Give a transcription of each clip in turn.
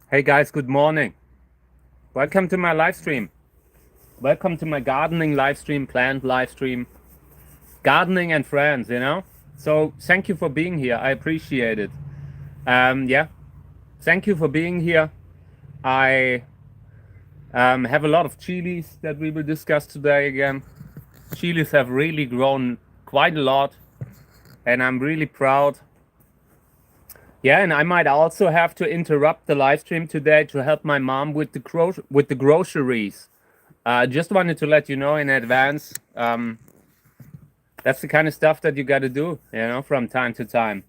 Hey guys, good morning. Welcome to my live stream. Welcome to my gardening live stream, plant live stream, gardening and friends, you know? So thank you for being here. I appreciate it. Yeah, thank you for being here. I have a lot of chilies that we will discuss today again. Chilies have really grown quite a lot, and I'm really proud. Yeah, and I might also have to interrupt the live stream today to help my mom with the groceries. Just wanted to let you know in advance. That's the kind of stuff that you got to do, you know, from time to time.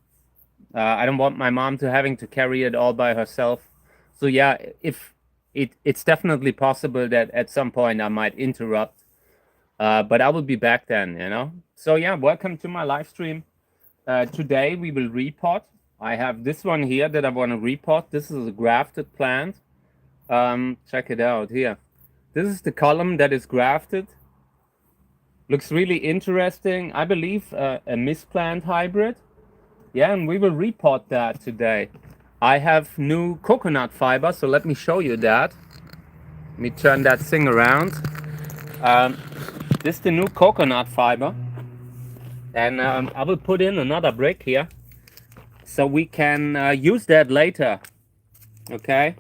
I don't want my mom to having to carry it all by herself. So yeah, if it's definitely possible that at some point I might interrupt, but I will be back then, you know. So yeah, welcome to my live stream. Today we will repot. I have this one here that I want to repot. This is a grafted plant. Check it out here. This is the column that is grafted. Looks really interesting. I believe a misplant hybrid. Yeah, and we will repot that today. I have new coconut fiber, so let me show you that. Let me turn that thing around. This is the new coconut fiber. And I will put in another brick here, so we can use that later. Okay.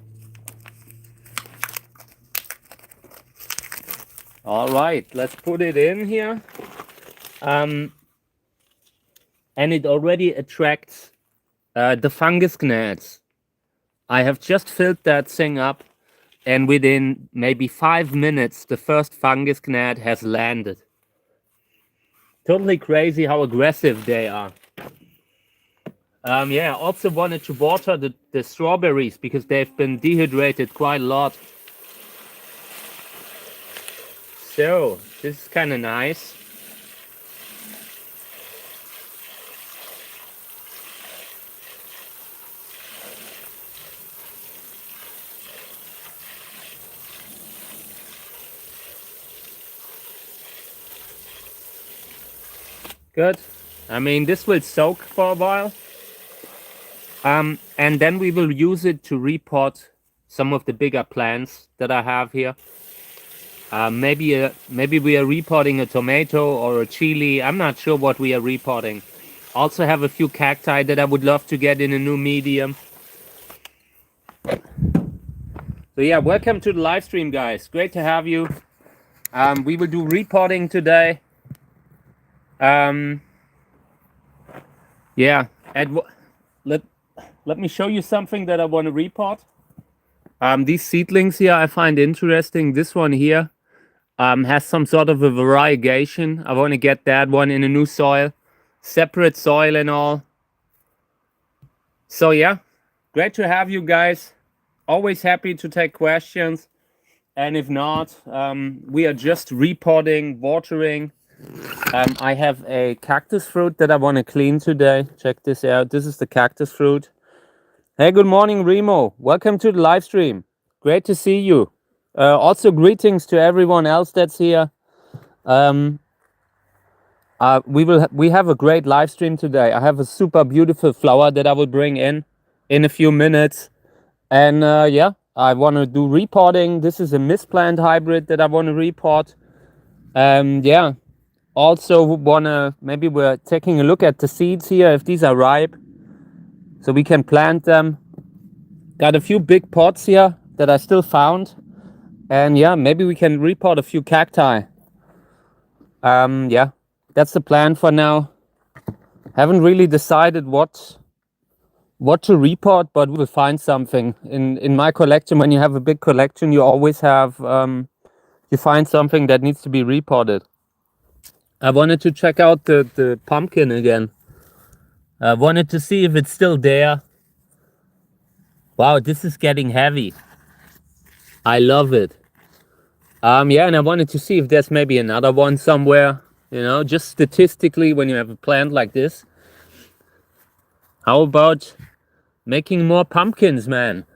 All right, let's put it in here. And it already attracts the fungus gnats. I have just filled that thing up, and within maybe 5 minutes, the first fungus gnat has landed. Totally crazy how aggressive they are. Yeah, I also wanted to water the strawberries because they've been dehydrated quite a lot. So, this is kind of nice. Good. I mean, this will soak for a while. And then we will use it to repot some of the bigger plants that I have here. Maybe we are repotting a tomato or a chili. I'm not sure what we are repotting. Also have a few cacti that I would love to get in a new medium. So yeah, welcome to the live stream, guys. Great to have you. We will do repotting today. Yeah, and let me show you something that I want to repot. These seedlings here I find interesting. This one here has some sort of a variegation. I want to get that one in a new soil, separate soil and all. So yeah, great to have you guys. Always happy to take questions. And if not, we are just repotting, watering. I have a cactus fruit that I want to clean today. Check this out. This is the cactus fruit. Hey, good morning, Remo. Welcome to the live stream. Great to see you. Also, greetings to everyone else that's here. We have a great live stream today. I have a super beautiful flower that I will bring in a few minutes. And yeah, I want to do repotting. This is a misplant hybrid that I want to repot. Yeah. Also maybe we're taking a look at the seeds here, if these are ripe, so we can plant them. Got a few big pots here that I still found. And yeah, maybe we can repot a few cacti. Yeah, that's the plan for now. Haven't really decided what to repot, but we'll find something. In my collection, when you have a big collection, you always have, you find something that needs to be repotted. I wanted to check out the pumpkin again. I wanted to see if it's still there. Wow, this is getting heavy. I love it. Yeah, and I wanted to see if there's maybe another one somewhere. You know, just statistically, when you have a plant like this. How about making more pumpkins, man?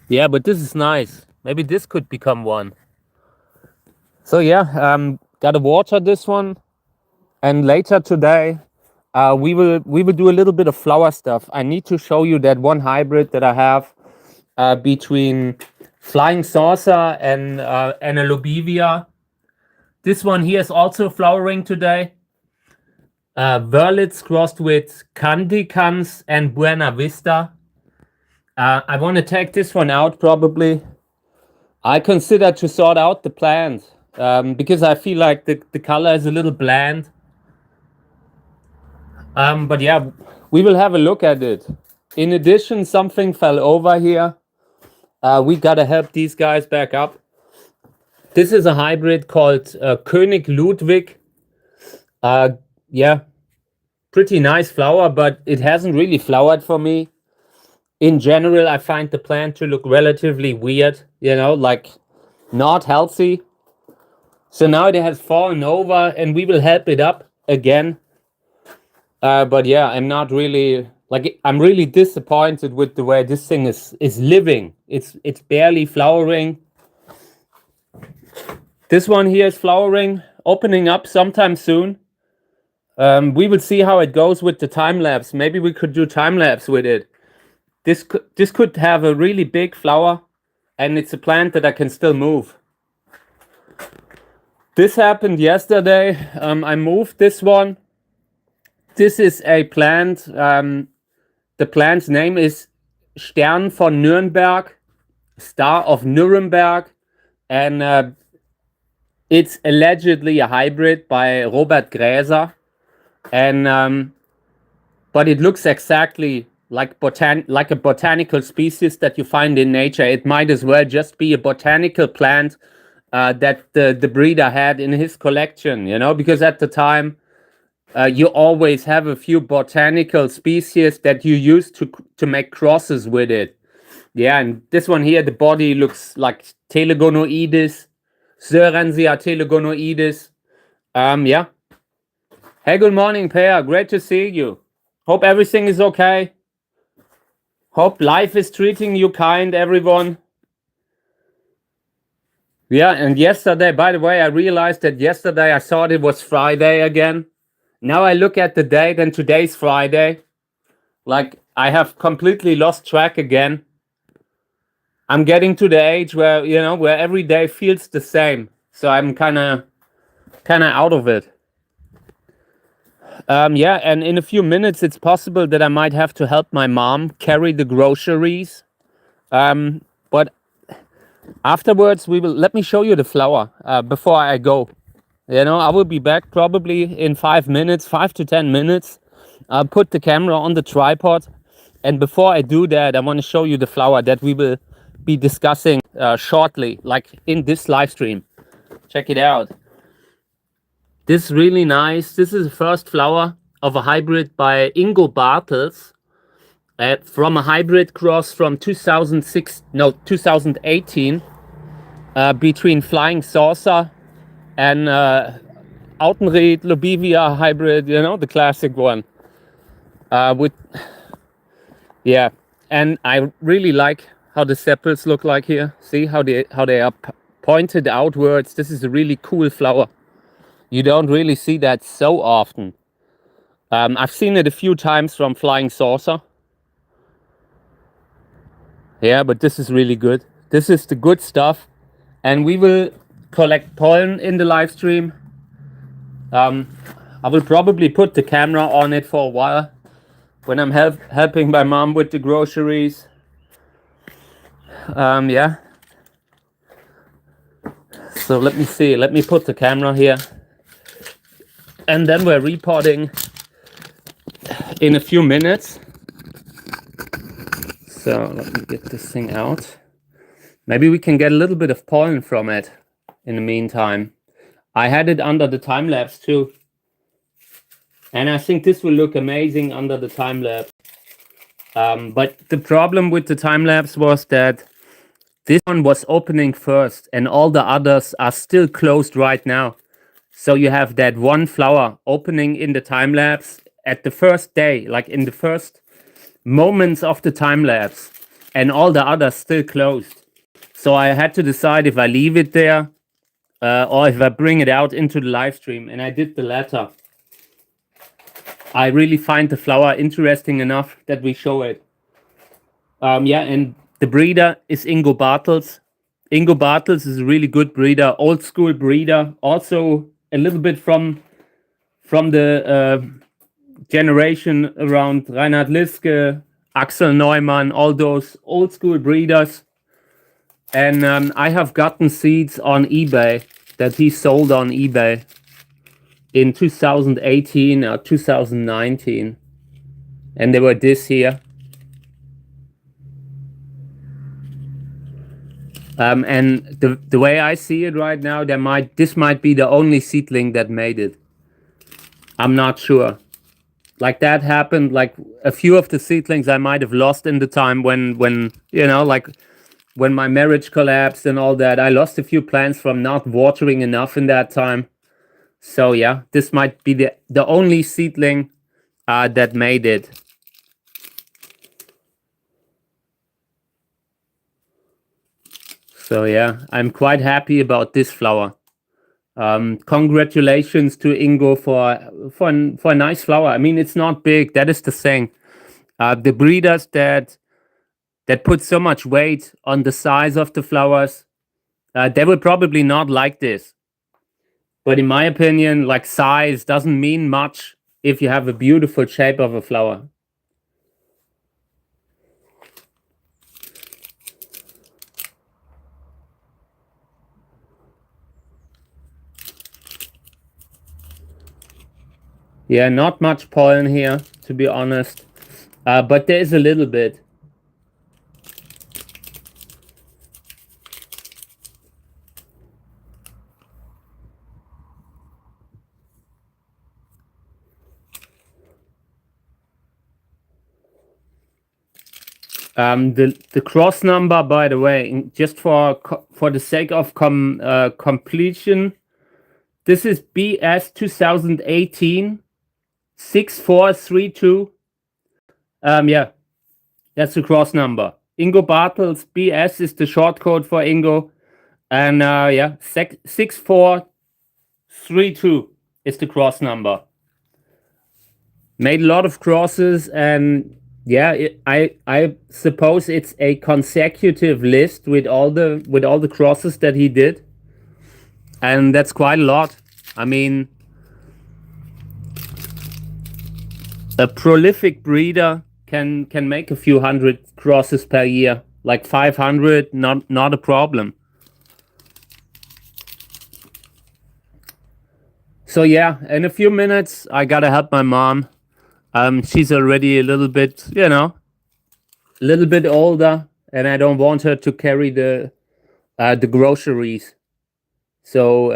Yeah, but this is nice. Maybe this could become one. So yeah, gotta water this one. And later today, we will do a little bit of flower stuff. I need to show you that one hybrid that I have between Flying Saucer and a Lobivia. This one here is also flowering today. Wurlitz crossed with Candicans and Buena Vista. I want to take this one out probably. I consider to sort out the plant because I feel like the color is a little bland. But yeah, we will have a look at it. In addition, something fell over here. We gotta help these guys back up. This is a hybrid called König Ludwig. Yeah, pretty nice flower, but it hasn't really flowered for me. In general, I find the plant to look relatively weird, you know, like not healthy. So now it has fallen over and we will help it up again. But yeah, I'm not really, like, I'm really disappointed with the way this thing is living. It's barely flowering. This one here is flowering, opening up sometime soon. We will see how it goes with the time lapse. Maybe we could do time lapse with it. This could have a really big flower, and it's a plant that I can still move. This happened yesterday. I moved this one. This is a plant. The plant's name is Stern von Nürnberg, Star of Nuremberg, and it's allegedly a hybrid by Robert Gräser. And but it looks exactly like a botanical species that you find in nature. It might as well just be a botanical plant that the breeder had in his collection, you know, because at the time you always have a few botanical species that you use to make crosses with it. Yeah, and this one here, the body looks like Telegonoides, Sörensia telegonoides. Yeah. Hey, good morning, Per. Great to see you. Hope everything is okay. Hope life is treating you kind, everyone. Yeah, and yesterday, by the way, I realized that yesterday I thought it was Friday again. Now I look at the date and today's Friday. Like, I have completely lost track again. I'm getting to the age where, you know, where every day feels the same. So I'm kind of out of it. Yeah, and in a few minutes, it's possible that I might have to help my mom carry the groceries. But afterwards, let me show you the flower before I go. You know, I will be back probably in 5 minutes, 5 to 10 minutes. I'll put the camera on the tripod. And before I do that, I want to show you the flower that we will be discussing shortly, like in this live stream. Check it out. This is really nice. This is the first flower of a hybrid by Ingo Bartels from a hybrid cross from 2018 between Flying Saucer and Autenried Lobivia hybrid, you know, the classic one. Yeah, and I really like how the sepals look like here. See how they are pointed outwards. This is a really cool flower. You don't really see that so often. I've seen it a few times from Flying Saucer. Yeah, but this is really good. This is the good stuff. And we will collect pollen in the live stream. I will probably put the camera on it for a while when I'm helping my mom with the groceries. Yeah. So let me see. Let me put the camera here. And then we're repotting in a few minutes. So let me get this thing out. Maybe we can get a little bit of pollen from it in the meantime. I had it under the time lapse too. And I think this will look amazing under the time lapse. But the problem with the time lapse was that this one was opening first and all the others are still closed right now. So you have that one flower opening in the time lapse at the first day, like in the first moments of the time lapse, and all the others still closed. So I had to decide if I leave it there or if I bring it out into the live stream, and I did the latter. I really find the flower interesting enough that we show it. Yeah, and the breeder is Ingo Bartels. Ingo Bartels is a really good breeder, old school breeder. Also a little bit from the generation around Reinhard Liske, Axel Neumann, all those old school breeders. And I have gotten seeds on eBay that he sold on eBay in 2018 or 2019. And they were this here. And the way I see it right now, this might be the only seedling that made it. I'm not sure. Like that happened. Like a few of the seedlings I might have lost in the time when like when my marriage collapsed and all that. I lost a few plants from not watering enough in that time. So yeah, this might be the only seedling that made it. So yeah, I'm quite happy about this flower. Congratulations to Ingo for a nice flower. I mean, it's not big. That is the thing. The breeders that put so much weight on the size of the flowers, they will probably not like this. But in my opinion, like size doesn't mean much if you have a beautiful shape of a flower. Yeah, not much pollen here, to be honest. But there is a little bit. The cross number, by the way, just for the sake of completion, this is BS 2018 6432. Yeah, that's the cross number. Ingo Bartels BS is the short code for Ingo, and yeah, 6432 is the cross number. Made a lot of crosses, and yeah, I suppose it's a consecutive list with all the crosses that he did, and that's quite a lot. I mean, a prolific breeder can make a few hundred crosses per year, like 500, not a problem. So yeah, in a few minutes I gotta help my mom. She's already a little bit, a little bit older, and I don't want her to carry the groceries. So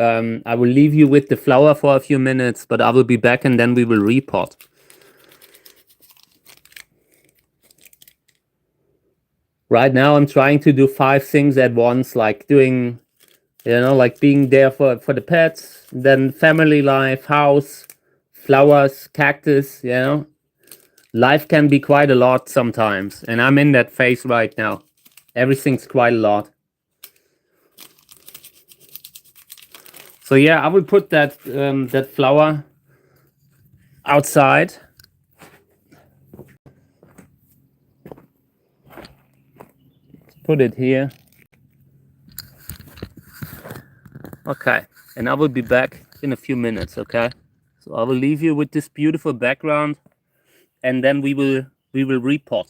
I will leave you with the flower for a few minutes, but I will be back and then we will repot. Right now I'm trying to do 5 things at once, like doing, like being there for the pets, then family life, house, flowers, cactus, Life can be quite a lot sometimes, and I'm in that phase right now. Everything's quite a lot. So yeah, I will put that that flower outside. Let's put it here. Okay, and I will be back in a few minutes, okay? So I will leave you with this beautiful background, and then we will repot.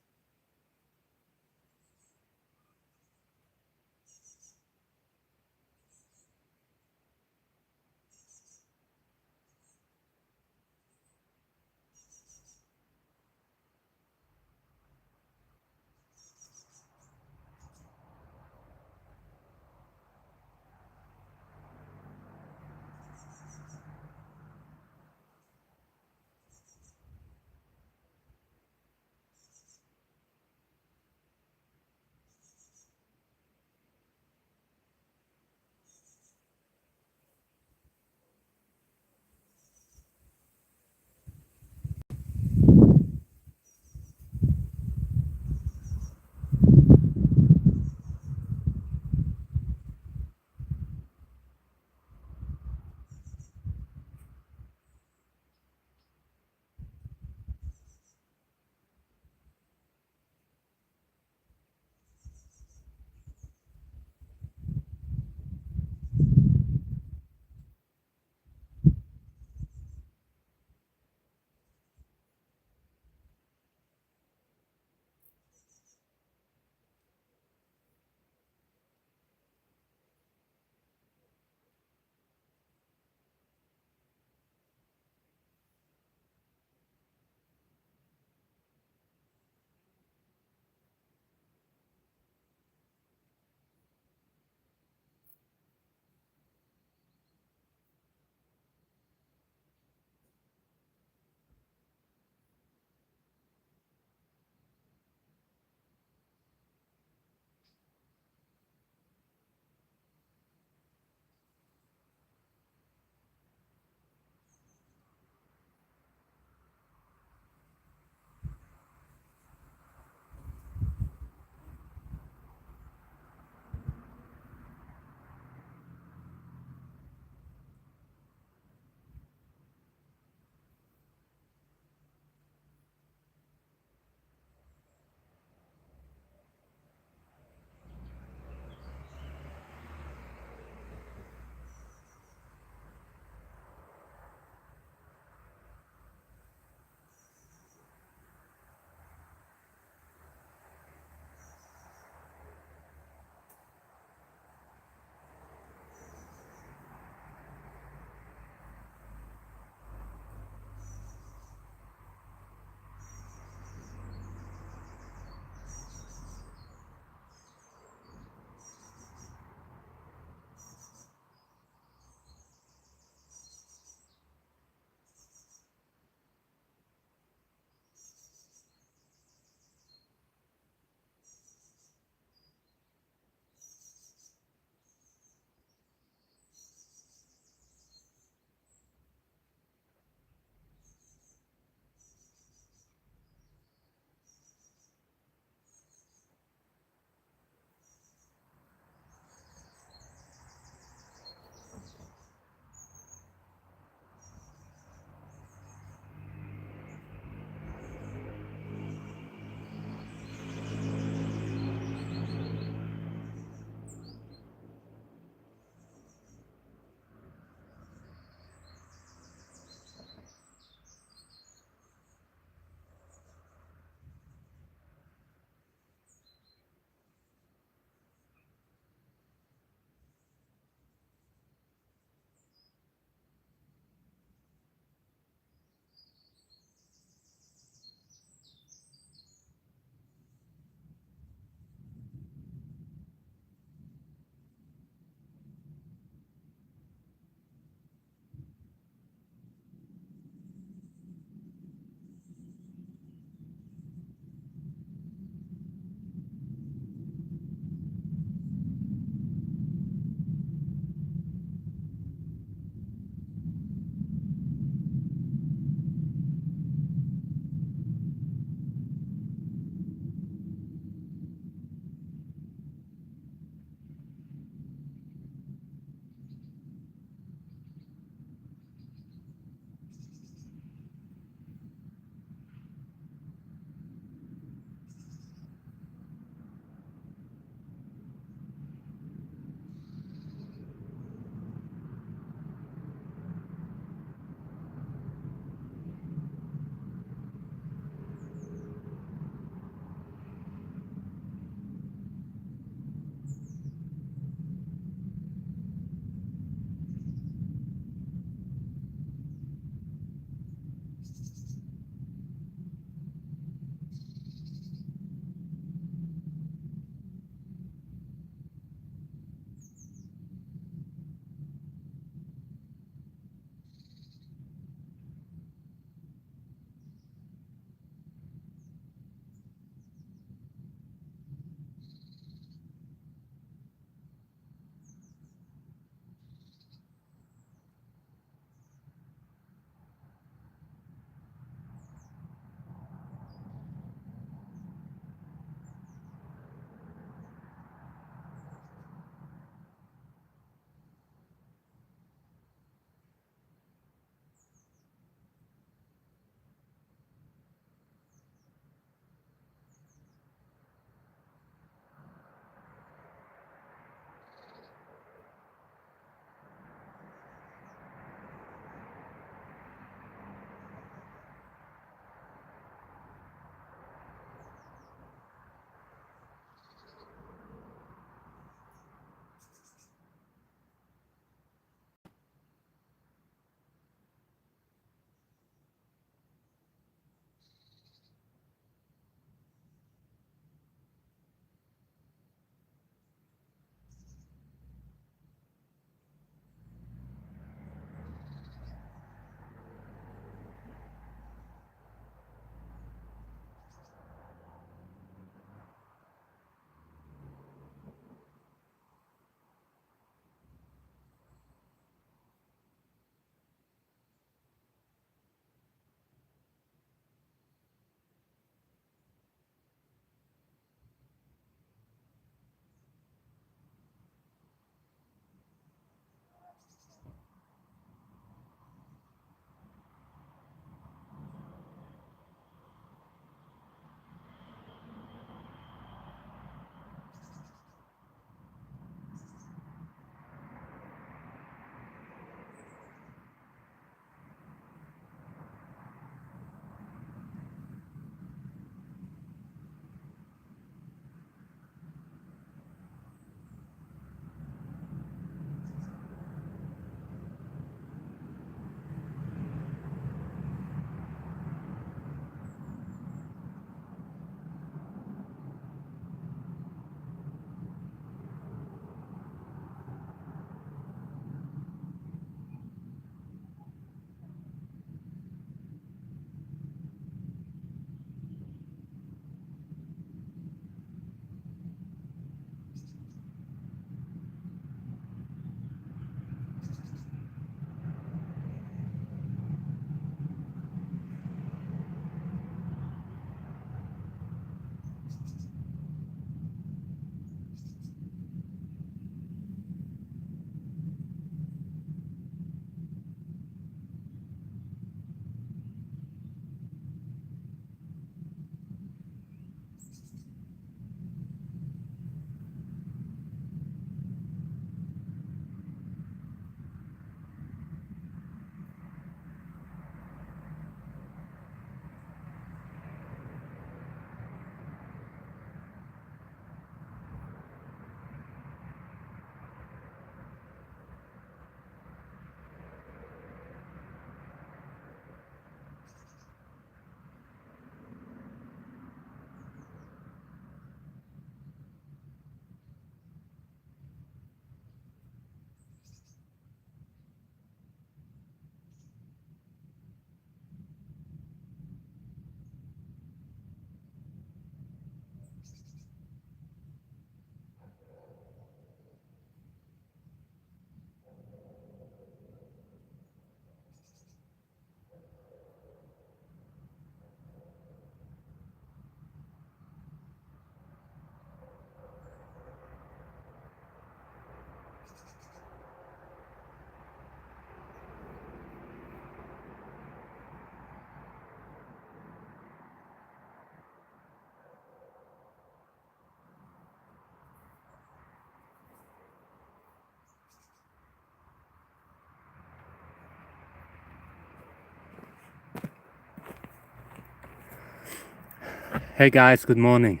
Hey guys, good morning.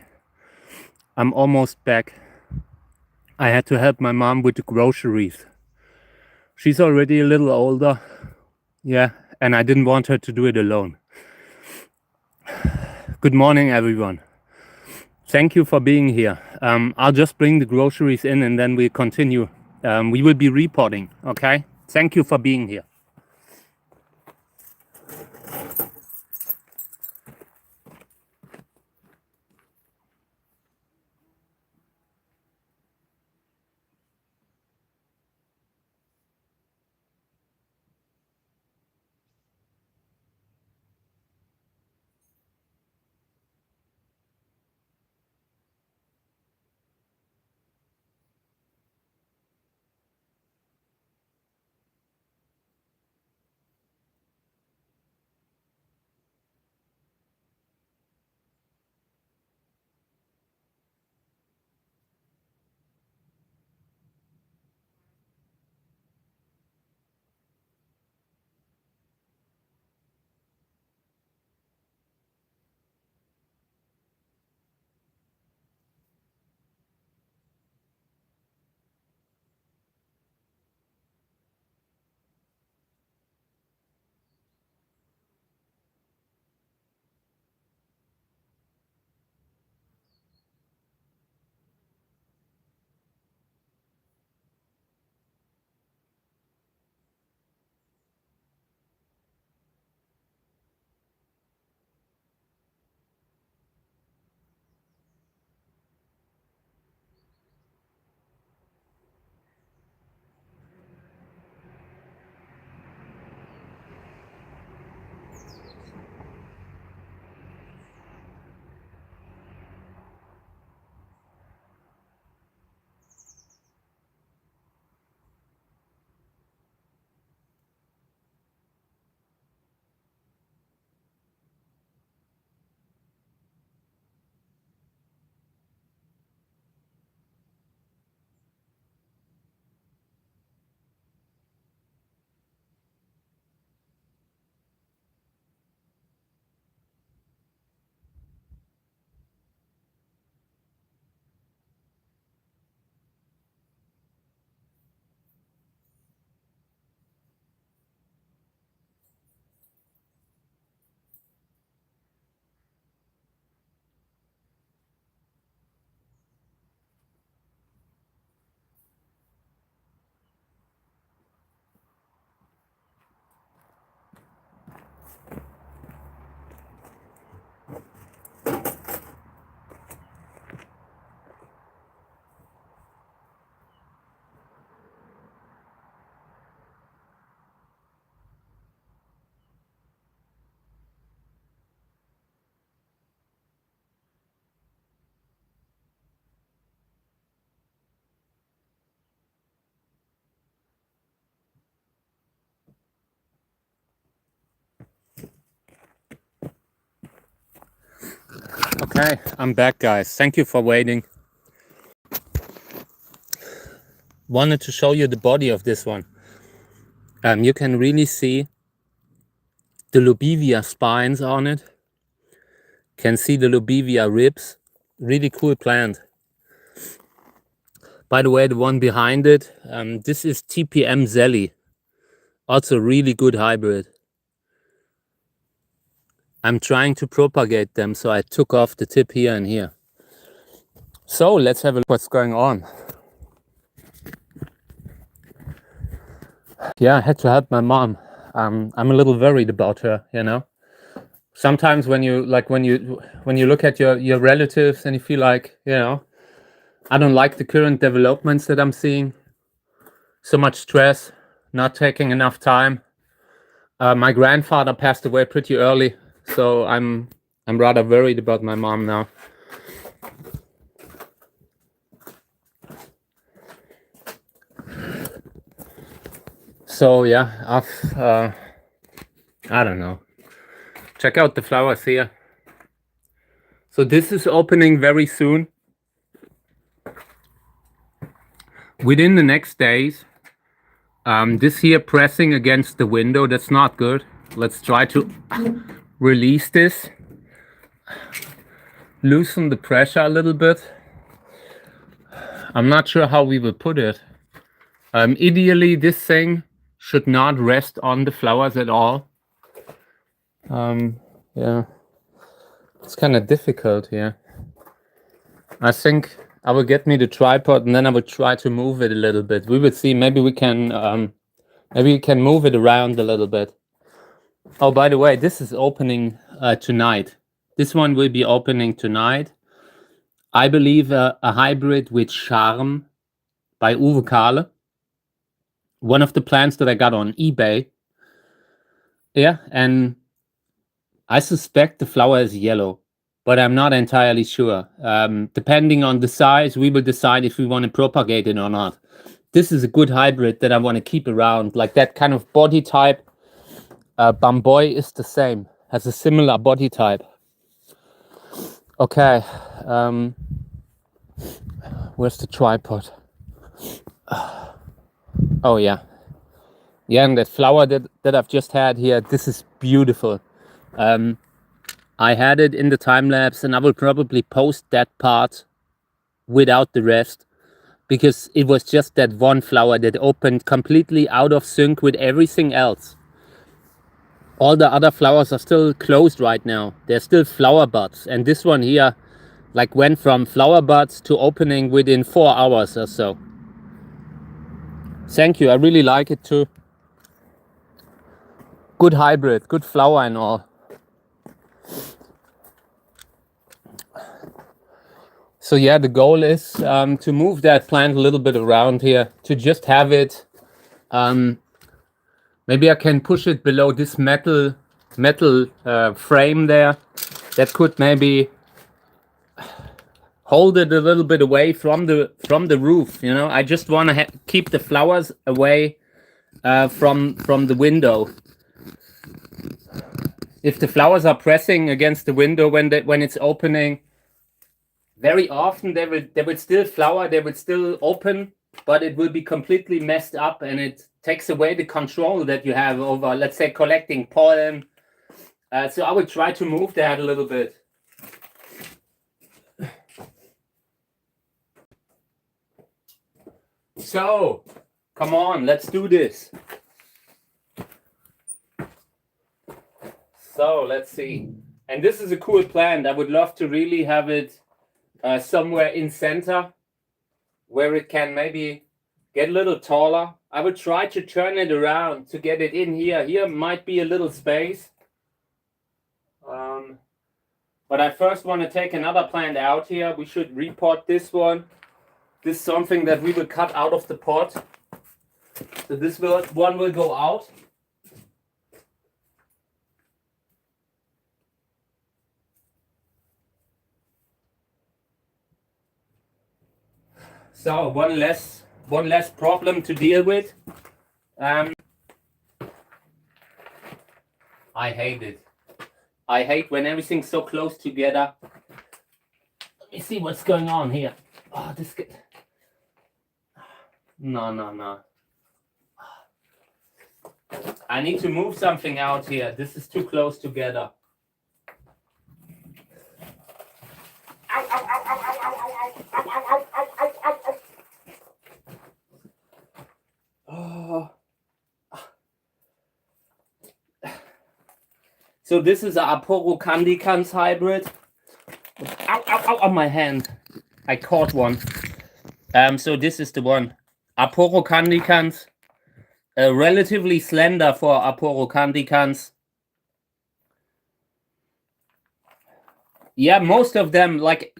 I'm almost back. I had to help my mom with the groceries. She's already a little older. Yeah, and I didn't want her to do it alone. Good morning, everyone. Thank you for being here. I'll just bring the groceries in and then we continue. We will be reporting, okay? Thank you for being here. Okay, I'm back, guys. Thank you for waiting. Wanted to show you the body of this one. You can really see the Lobivia spines on it. Can see the Lobivia ribs. Really cool plant. By the way, the one behind it, this is TPM Zelly. Also really good hybrid. I'm trying to propagate them, so I took off the tip here and here. So let's have a look what's going on. Yeah, I had to help my mom. I'm a little worried about her, you know. Sometimes when you look at your relatives and you feel like, you know, I don't like the current developments that I'm seeing. So much stress, not taking enough time. My grandfather passed away pretty early, so I'm rather worried about my mom now. So yeah, I don't know. Check out the flowers here. So this is opening very soon. Within the next days. This here pressing against the window, that's not good. Let's try to release this. Loosen the pressure a little bit. I'm not sure how we will put it. Ideally, this thing should not rest on the flowers at all. Yeah, it's kind of difficult here. I think I will get me the tripod and then I will try to move it a little bit. We will see. Maybe we can move it around a little bit. Oh, by the way, this is opening tonight. This one will be opening tonight. I believe a hybrid with Charm by Uwe Kahle. One of the plants that I got on eBay. Yeah, and I suspect the flower is yellow, but I'm not entirely sure. Depending on the size, we will decide if we want to propagate it or not. This is a good hybrid that I want to keep around, like that kind of body type. Bamboy is the same, has a similar body type. Okay, where's the tripod? Oh yeah, and that flower that I've just had here, this is beautiful. I had it in the time lapse, and I will probably post that part without the rest, because it was just that one flower that opened completely out of sync with everything else. All the other flowers are still closed right now. They're still flower buds, and this one here like went from flower buds to opening within 4 hours or so. Thank you, I really like it too. Good hybrid, good flower and all. So yeah, the goal is to move that plant a little bit around here, to just have it. Maybe I can push it below this metal frame there. That could maybe hold it a little bit away from the roof. You know, I just want to keep the flowers away from the window. If the flowers are pressing against the window when it's opening, very often they will still flower, they will still open, but it will be completely messed up, and it takes away the control that you have over, let's say, collecting pollen. So I will try to move that a little bit. So, come on, let's do this. So, let's see. And this is a cool plant. I would love to really have it somewhere in center, where it can maybe get a little taller. I would try to turn it around to get it in here. Here might be a little space. But I first want to take another plant out here. We should repot this one. This is something that we will cut out of the pot. So this one will go out. So one less problem to deal with. I hate it. I hate when everything's so close together. Let me see what's going on here. Oh, this guy. No. I need to move something out here. This is too close together. Oh. So this is a Aporocandicans hybrid. Ow, on my hand. I caught one. So this is the one. Aporocandicans. Relatively slender for Aporocandicans. Yeah, most of them, like,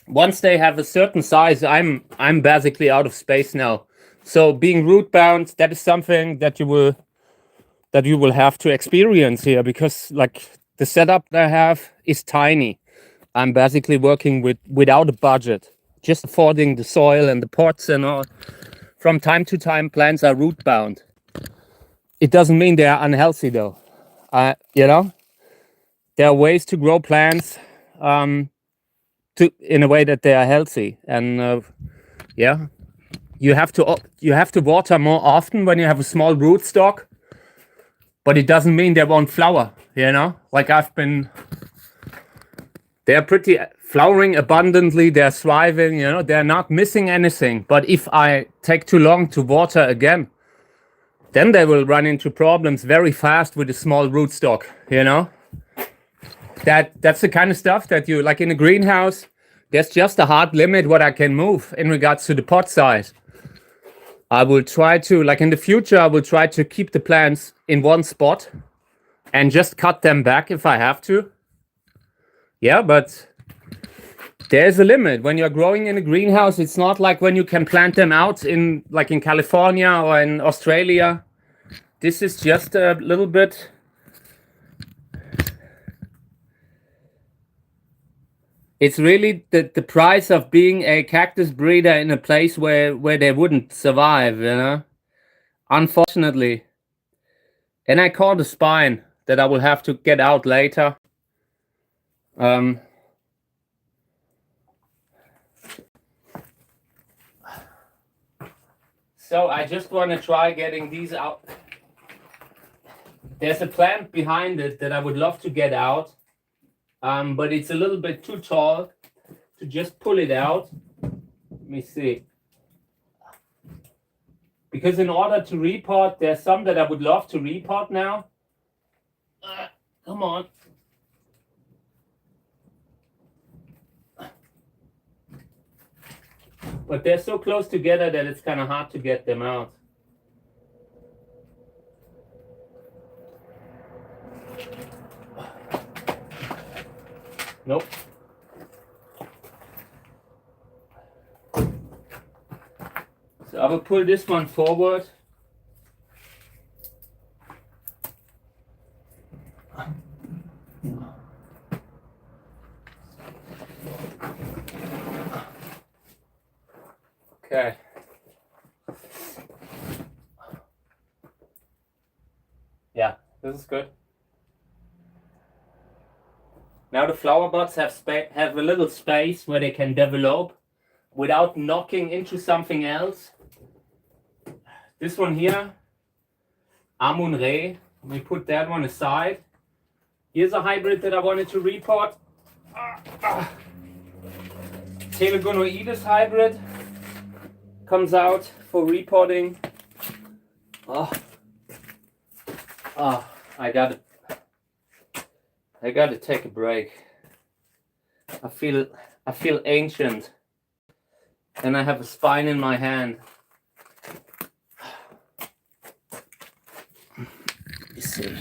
once they have a certain size, I'm basically out of space now. So being root bound, that is something that you will have to experience here, because like the setup that I have is tiny. I'm basically working without a budget, just affording the soil and the pots and all. From time to time, plants are root bound. It doesn't mean they are unhealthy though. You know, there are ways to grow plants in a way that they are healthy, and yeah, you have to water more often when you have a small rootstock, but it doesn't mean they won't flower. You know, like they're pretty flowering abundantly. They're thriving. You know, they're not missing anything. But if I take too long to water again, then they will run into problems very fast with a small rootstock. You know, that's the kind of stuff that you like in a greenhouse. There's just a hard limit what I can move in regards to the pot size. I will try to, like in the future, I will try to keep the plants in one spot and just cut them back if I have to. Yeah, but there's a limit. When you're growing in a greenhouse, it's not like when you can plant them out in, like in California or in Australia. This is just a little bit. It's really the price of being a cactus breeder in a place where they wouldn't survive, you know, unfortunately. And I caught a spine that I will have to get out later. So I just want to try getting these out. There's a plant behind it that I would love to get out. But it's a little bit too tall to just pull it out. Let me see. Because in order to repot, there's some that I would love to repot now. Come on. But they're so close together that it's kind of hard to get them out. Nope. So I will pull this one forward. Okay. Yeah, this is good. Now the flower buds have a little space where they can develop without knocking into something else. This one here, Amun-Re, let me put that one aside. Here's a hybrid that I wanted to repot. Telegonoides hybrid comes out for repotting. I gotta take a break. I feel ancient, and I have a spine in my hand. Let me see.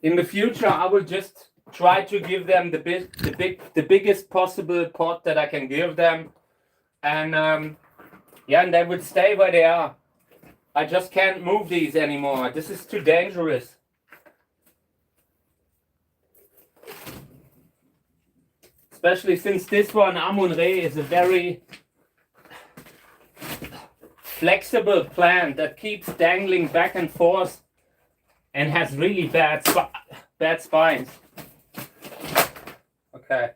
In the future, I will just try to give them the biggest possible pot that I can give them, and yeah, and they would stay where they are. I just can't move these anymore. This is too dangerous. Especially since this one, Amun-Re, is a very flexible plant that keeps dangling back and forth and has really bad bad spines. Okay.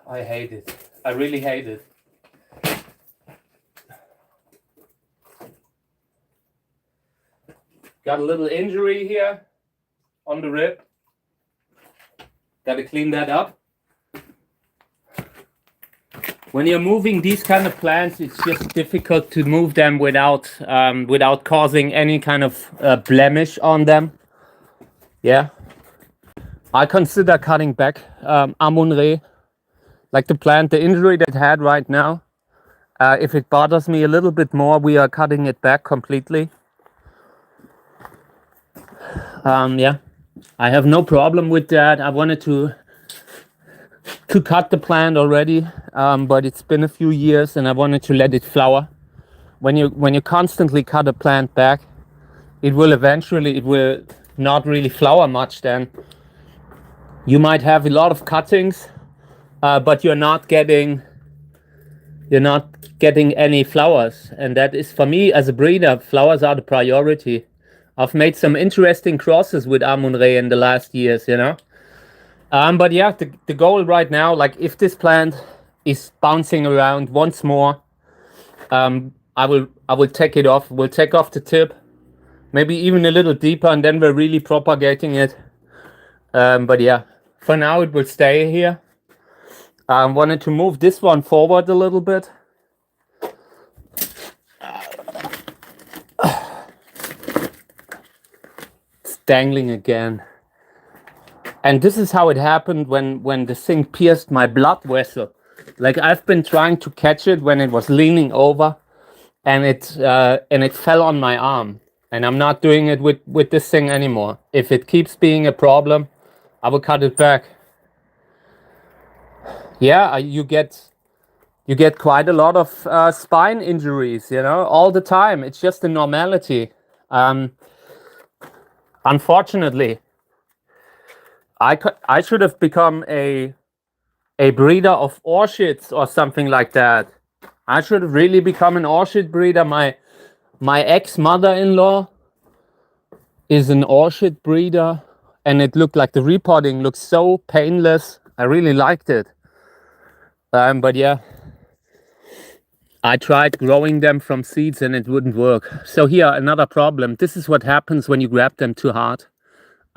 I hate it. I really hate it. Got a little injury here on the rib. Got to clean that up. When you're moving these kind of plants, it's just difficult to move them without causing any kind of blemish on them. Yeah. I consider cutting back Amun-Re, like the plant, the injury that it had right now. If it bothers me a little bit more, we are cutting it back completely. Yeah, I have no problem with that. I wanted to cut the plant already, but it's been a few years and I wanted to let it flower. When you constantly cut a plant back, it will not really flower much. Then you might have a lot of cuttings, but you're not getting any flowers, and that is, for me as a breeder, flowers are the priority. I've made some interesting crosses with Amun-Re in the last years, you know. But yeah, the goal right now, like if this plant is bouncing around once more, I will take it off. We'll take off the tip, maybe even a little deeper, and then we're really propagating it. But yeah, for now it will stay here. I wanted to move this one forward a little bit. It's dangling again. And this is how it happened when the thing pierced my blood vessel. Like, I've been trying to catch it when it was leaning over, and it fell on my arm. And I'm not doing it with this thing anymore. If it keeps being a problem, I will cut it back. Yeah, you get quite a lot of spine injuries, you know, all the time. It's just a normality. Unfortunately, I should have become a breeder of orchids or something like that. I should have really become an orchid breeder. My ex-mother-in-law is an orchid breeder, and it looked like the repotting looked so painless. I really liked it. But yeah, I tried growing them from seeds and it wouldn't work. So here, another problem. This is what happens when you grab them too hard.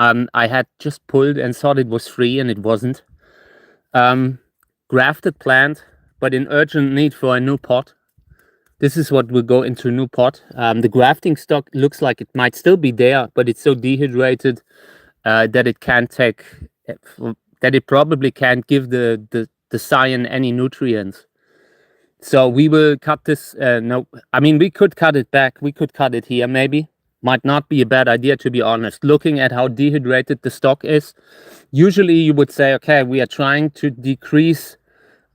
I had just pulled and thought it was free, and it wasn't. Grafted plant, but in urgent need for a new pot. This is what will go into a new pot. The grafting stock looks like it might still be there, but it's so dehydrated that it can't take, that it probably can't give the scion any nutrients. So we will cut this. No, I mean, we could cut it back. We could cut it here maybe. Might not be a bad idea, to be honest. Looking at how dehydrated the stock is, usually you would say, okay, we are trying to decrease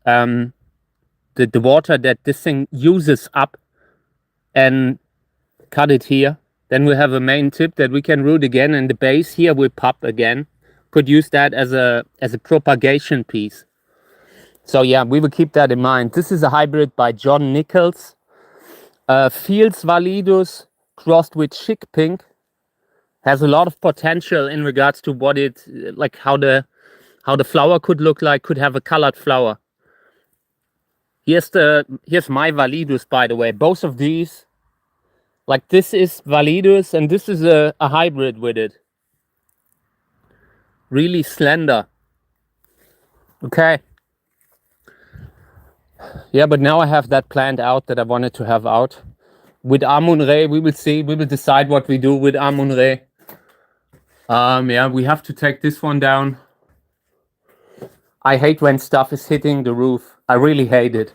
the water that this thing uses up, and cut it here. Then we have a main tip that we can root again, and the base here will pop again. Could use that as a propagation piece. So yeah, we will keep that in mind. This is a hybrid by John Nichols. Fields Validus crossed with Chic Pink. Has a lot of potential in regards to what it, like how the flower could look like, could have a colored flower. Here's my Validus, by the way. Both of these, like this is Validus and this is a hybrid with it. Really slender. Okay. Yeah, but now I have that plant out that I wanted to have out. With Amun-Re, we will see. We will decide what we do with Amun-Re. Yeah, we have to take this one down. I hate when stuff is hitting the roof. I really hate it.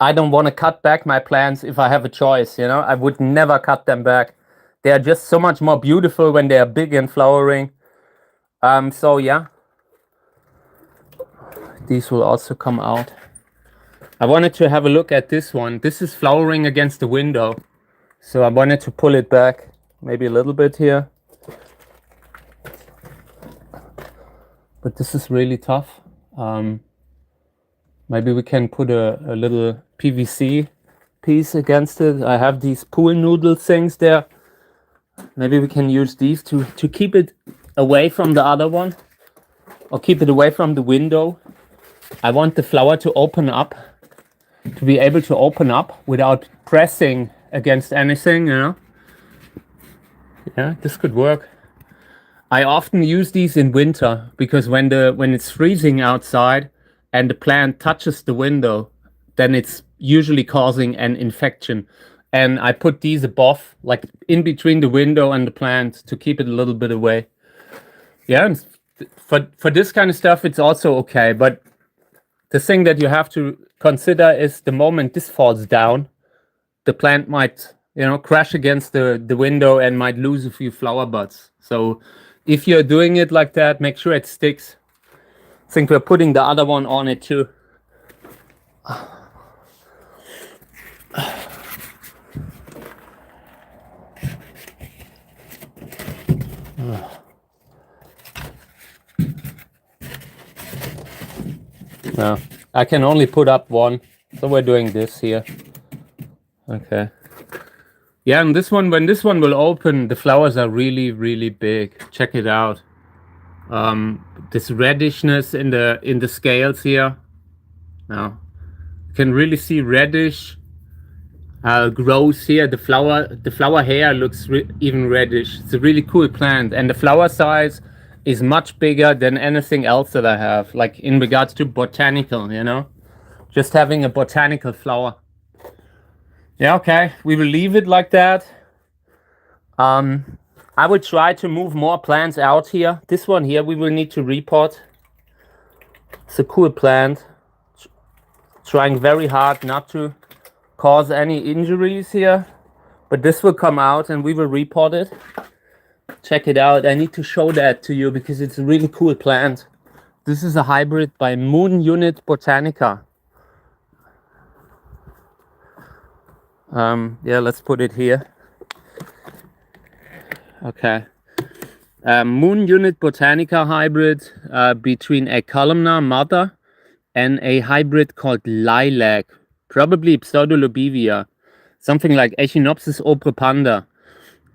I don't want to cut back my plants if I have a choice, you know. I would never cut them back. They are just so much more beautiful when they are big and flowering. So yeah. These will also come out. I wanted to have a look at this one. This is flowering against the window. So I wanted to pull it back maybe a little bit here. But this is really tough. Maybe we can put a little PVC piece against it. I have these pool noodle things there. Maybe we can use these to keep it away from the other one, or keep it away from the window. I want the flower to open up, to be able to open up without pressing against anything, you know. Yeah, this could work. I often use these in winter because when it's freezing outside and the plant touches the window, then it's usually causing an infection. And I put these above, like in between the window and the plant, to keep it a little bit away. Yeah, and for this kind of stuff, it's also okay. But the thing that you have to consider is the moment this falls down, the plant might, you know, crash against the window and might lose a few flower buds. So if you're doing it like that, make sure it sticks. I think we're putting the other one on it too. No, I can only put up one, so we're doing this here. Okay. Yeah, and this one, when this one will open, the flowers are really, really big. Check it out. This reddishness in the scales here. Now, you can really see reddish growth here. The flower hair looks even reddish. It's a really cool plant, and the flower size is much bigger than anything else that I have, like in regards to botanical, you know, just having a botanical flower. Yeah, okay, we will leave it like that. I will try to move more plants out here. This one here we will need to repot. It's a cool plant. Trying very hard not to cause any injuries here, but this will come out and we will repot it. Check it out. I need to show that to you because it's a really cool plant. This is a hybrid by Moon Unit Botanica. Yeah, let's put it here. Okay. Moon Unit Botanica hybrid between a columnar mother and a hybrid called Lilac, probably Pseudolobivia, something like Echinopsis oprepanda.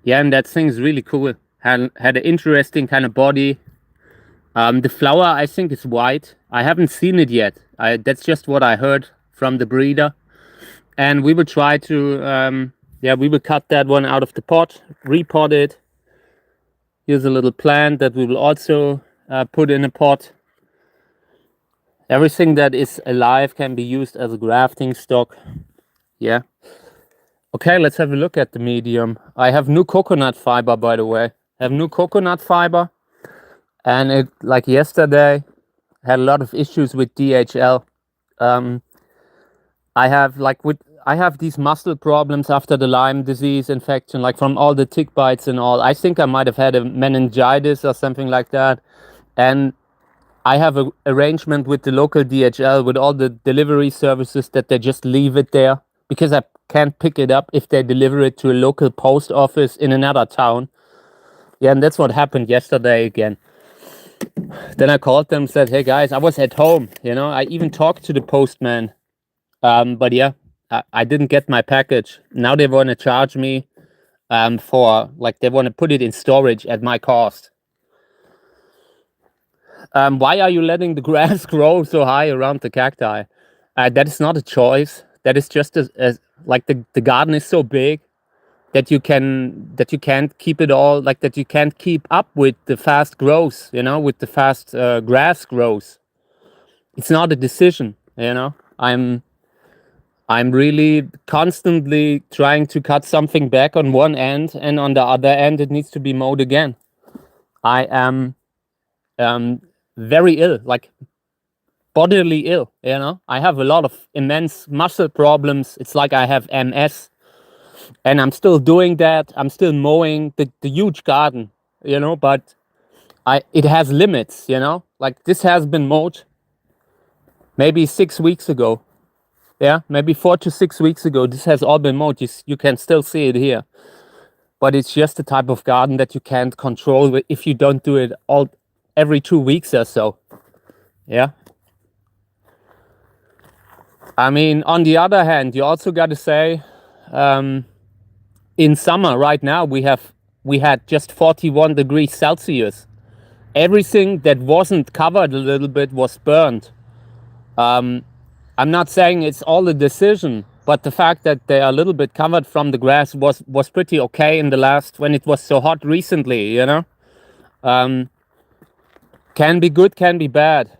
Yeah, and that thing's really cool. Had an interesting kind of body. The flower, I think, is white. I haven't seen it yet. That's just what I heard from the breeder. And we will try to, yeah, we will cut that one out of the pot, repot it. Here's a little plant that we will also put in a pot. Everything that is alive can be used as a grafting stock. Yeah. Okay, let's have a look at the medium. I have new coconut fiber, by the way. I have new coconut fiber. And it, like yesterday, had a lot of issues with DHL. I have these muscle problems after the Lyme disease infection, like from all the tick bites and all. I think I might have had a meningitis or something like that. And I have an arrangement with the local DHL, with all the delivery services, that they just leave it there because I can't pick it up if they deliver it to a local post office in another town. Yeah, and that's what happened yesterday again. Then I called them, said, hey guys, I was at home, you know, I even talked to the postman. But yeah, I didn't get my package. Now they want to charge me for, like, they want to put it in storage at my cost. Why are you letting the grass grow so high around the cacti? That is not a choice. That is just like the garden is so big that you can't keep it all, like that you can't keep up with the fast growth, you know, with the fast grass growth. It's not a decision, you know. I'm really constantly trying to cut something back on one end, and on the other end it needs to be mowed again. I am very ill, like bodily ill, you know. I have a lot of immense muscle problems. It's like I have MS, and I'm still doing that. I'm still mowing the huge garden, you know, but it has limits, you know. Like this has been mowed maybe 6 weeks ago. Yeah, maybe 4 to 6 weeks ago. This has all been mowed. You can still see it here. But it's just the type of garden that you can't control if you don't do it every 2 weeks or so. Yeah. I mean, on the other hand, you also got to say, in summer right now, we have we had just 41 degrees Celsius. Everything that wasn't covered a little bit was burned. I'm not saying it's all the decision, but the fact that they are a little bit covered from the grass was pretty okay in the last, when it was so hot recently, you know. Can be good, can be bad.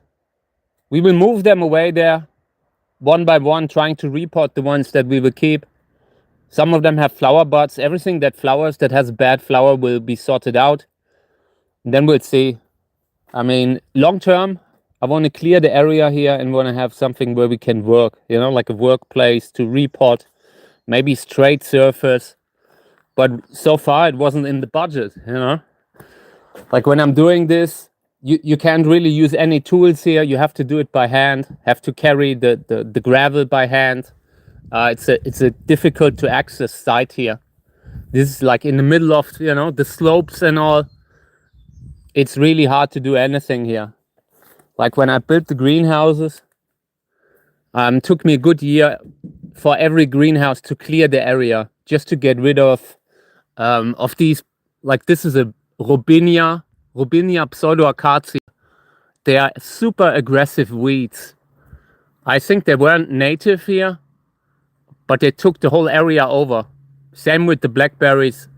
We will move them away there one by one, trying to repot the ones that we will keep. Some of them have flower buds. Everything that flowers, that has bad flower, will be sorted out. And then we'll see. I mean, long term, I want to clear the area here and want to have something where we can work, you know, like a workplace to repot, maybe straight surface. But so far it wasn't in the budget, you know. Like when I'm doing this, you can't really use any tools here. You have to do it by hand, have to carry the gravel by hand. It's a difficult to access site here. This is like in the middle of, you know, the slopes and all. It's really hard to do anything here. Like when I built the greenhouses, took me a good year for every greenhouse to clear the area, just to get rid of these. Like this is a Robinia pseudoacacia. They are super aggressive weeds. I think they weren't native here, but they took the whole area over. Same with the blackberries.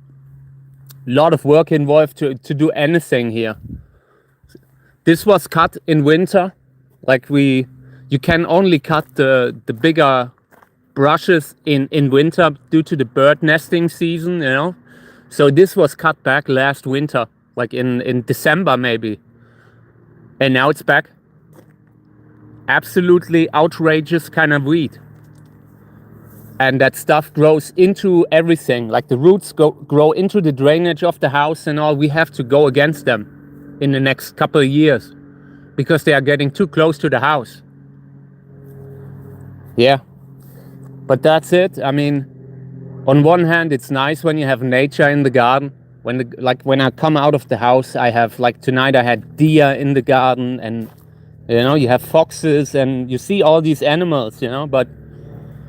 A lot of work involved to do anything here. This was cut in winter. Like you can only cut the bigger brushes in winter due to the bird nesting season, you know. So this was cut back last winter, like in December maybe. And now it's back. Absolutely outrageous kind of weed. And that stuff grows into everything. Like the roots grow into the drainage of the house and all. We have to go against them in the next couple of years because they are getting too close to the house. Yeah. But that's it. I mean, on one hand, it's nice when you have nature in the garden. When I come out of the house, I have, like tonight I had deer in the garden, and you know, you have foxes and you see all these animals, you know. But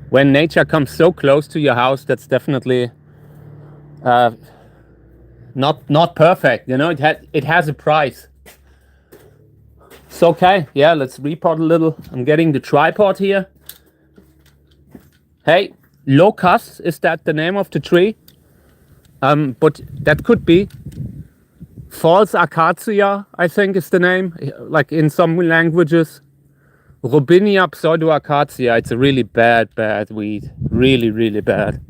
when nature comes so close to your house, that's definitely not perfect, you know. It has a price. So okay, yeah, let's repot a little. I'm getting the tripod here. Hey, locust, is that the name of the tree? But that could be. False acacia, I think is the name, like in some languages. Robinia pseudoacacia, it's a really bad weed. Really, really bad.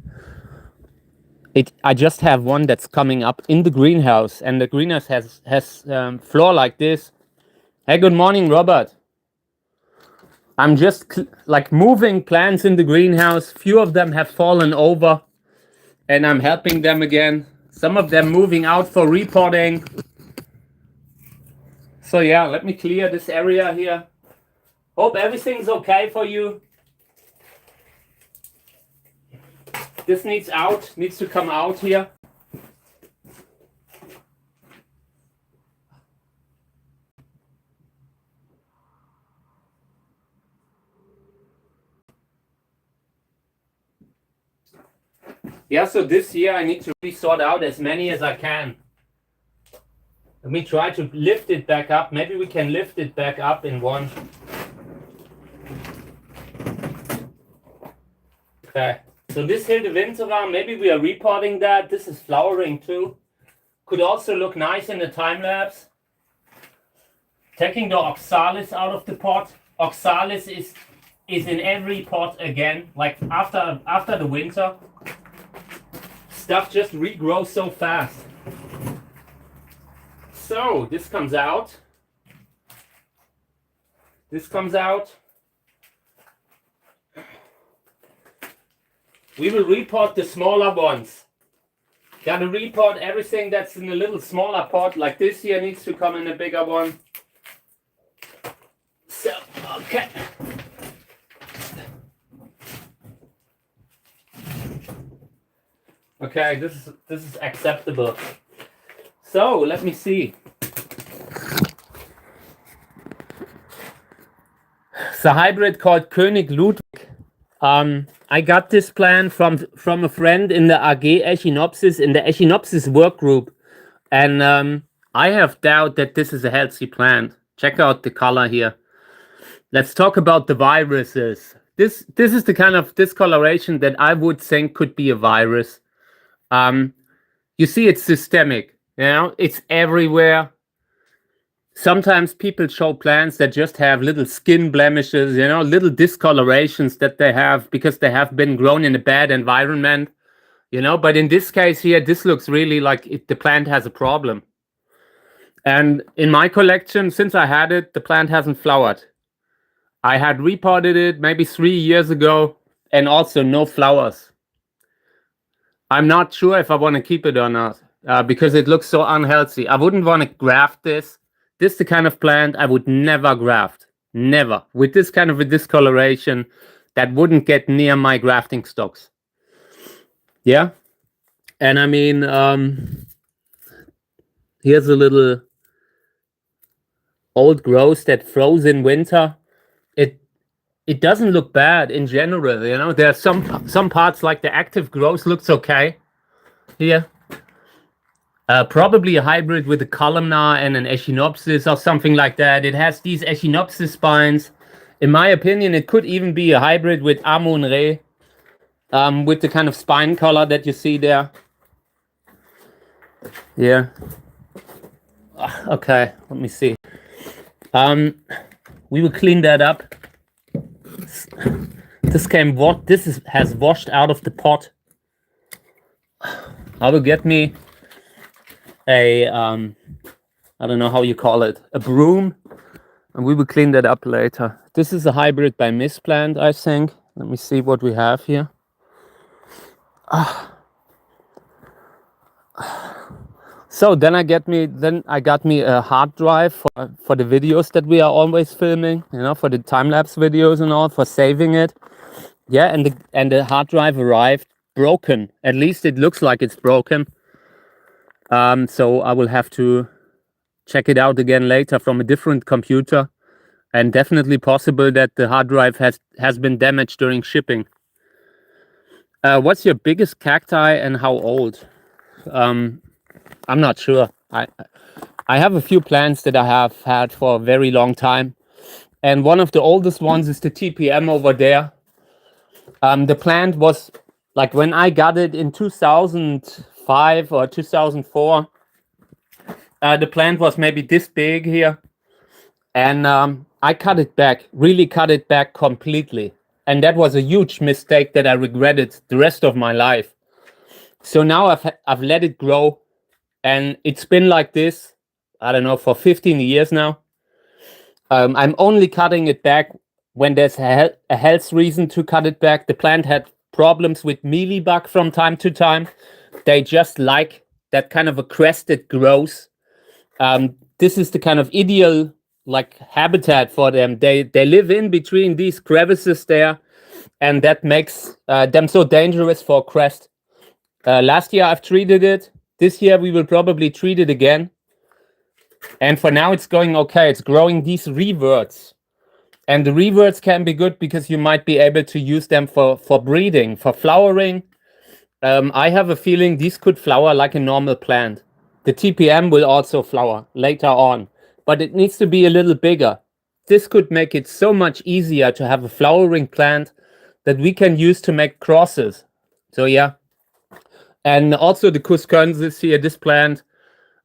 I just have one that's coming up in the greenhouse, and the greenhouse has floor like this. Hey, good morning, Robert. I'm just like moving plants in the greenhouse. Few of them have fallen over, and I'm helping them again. Some of them moving out for repotting. So yeah, let me clear this area here. Hope everything's okay for you. This needs to come out here. Yeah, so this year I need to really sort out as many as I can. Let me try to lift it back up. Maybe we can lift it back up in one. Okay, so this here, the Winterer, maybe we are repotting that. This is flowering too. Could also look nice in the time lapse. Taking the oxalis out of the pot. Oxalis is in every pot again, like after the winter. Stuff just regrows so fast. So this comes out. This comes out. We will repot the smaller ones. Gotta repot everything that's in a little smaller pot, like this here needs to come in a bigger one. So, okay. Okay, this is acceptable. So let me see. It's a hybrid called König Ludwig. I got this plant from a friend in the AG Echinopsis, in the Echinopsis work group. And I have doubt that this is a healthy plant. Check out the color here. Let's talk about the viruses. This is the kind of discoloration that I would think could be a virus. You see, it's systemic. You know, it's everywhere. Sometimes people show plants that just have little skin blemishes, you know, little discolorations that they have because they have been grown in a bad environment, you know. But in this case here, this looks really like the plant has a problem. And in my collection, since I had it, the plant hasn't flowered. I had repotted it maybe 3 years ago, and also no flowers. I'm not sure if I want to keep it or not, because it looks so unhealthy. I wouldn't want to graft this. This is the kind of plant I would never graft. Never. With this kind of a discoloration, that wouldn't get near my grafting stocks. Yeah? And I mean, here's a little old growth that froze in winter. It doesn't look bad in general, you know. There are some parts like the active growth looks okay here. Probably a hybrid with a columnar and an Echinopsis or something like that. It has these Echinopsis spines. In my opinion, it could even be a hybrid with Amun-Re, with the kind of spine color that you see there. Yeah. Okay, let me see. We will clean that up. This has washed out of the pot. I will get me a I don't know how you call it, a broom, and we will clean that up later. This is a hybrid by Miss Plant, I think. Let me see what we have here. So then I got me a hard drive for the videos that we are always filming, you know, for the time-lapse videos and all, for saving it. Yeah, and the hard drive arrived broken. At least it looks like it's broken. So I will have to check it out again later from a different computer, and definitely possible that the hard drive has been damaged during shipping. What's your biggest cacti and how old? I'm not sure. I have a few plants that I have had for a very long time, and one of the oldest ones is the TPM over there. The plant was, like, when I got it in 2005 or 2004, the plant was maybe this big here, and I cut it back, really cut it back completely, and that was a huge mistake that I regretted the rest of my life. So now I've let it grow, and it's been like this, I don't know, for 15 years now. I'm only cutting it back when there's a health reason to cut it back. The plant had problems with mealybug from time to time. They just like that kind of a crested growth. This is the kind of ideal, like, habitat for them. They live in between these crevices there, and that makes them so dangerous for crest. Last year I've treated it. This year we will probably treat it again. And for now it's going okay. It's growing these reverts. And the reverts can be good because you might be able to use them for breeding, for flowering. I have a feeling these could flower like a normal plant. The TPM will also flower later on, but it needs to be a little bigger. This could make it so much easier to have a flowering plant that we can use to make crosses. So yeah. And also the Cuscensis here, this plant,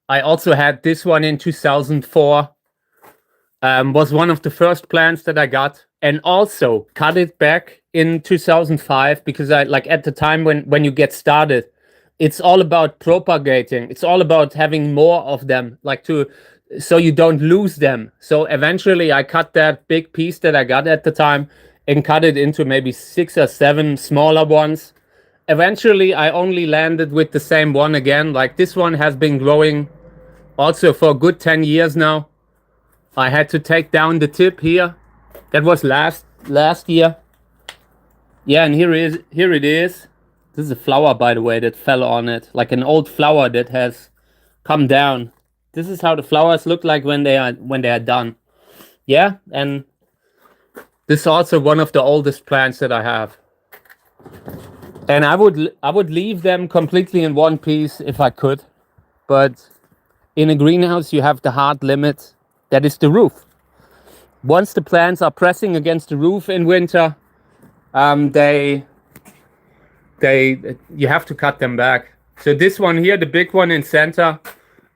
I also had this one in 2004. Was one of the first plants that I got, and also cut it back in 2005 because I, like, at the time when you get started, it's all about propagating. It's all about having more of them, like, so you don't lose them. So eventually I cut that big piece that I got at the time and cut it into maybe 6 or 7 smaller ones. Eventually I only landed with the same one again. Like, this one has been growing also for a good 10 years now. I had to take down the tip here. That was last year. Yeah, and here it is. This is a flower, by the way, that fell on it, like an old flower that has come down. This is how the flowers look like when they are done. Yeah, and this is also one of the oldest plants that I have. And I would leave them completely in one piece if I could, but in a greenhouse you have the hard limit, that is the roof. Once the plants are pressing against the roof in winter, you have to cut them back. So this one here, the big one in center,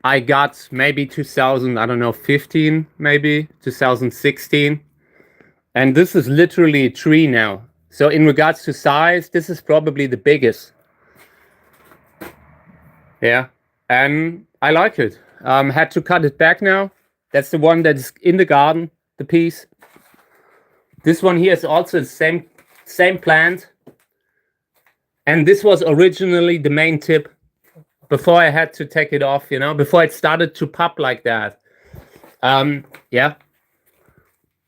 I got maybe 2015, maybe 2016. And this is literally a tree now. So in regards to size, this is probably the biggest. Yeah, and I like it. Had to cut it back now. That's the one that's in the garden, the piece. This one here is also the same plant. And this was originally the main tip before I had to take it off, you know, before it started to pop like that. Yeah.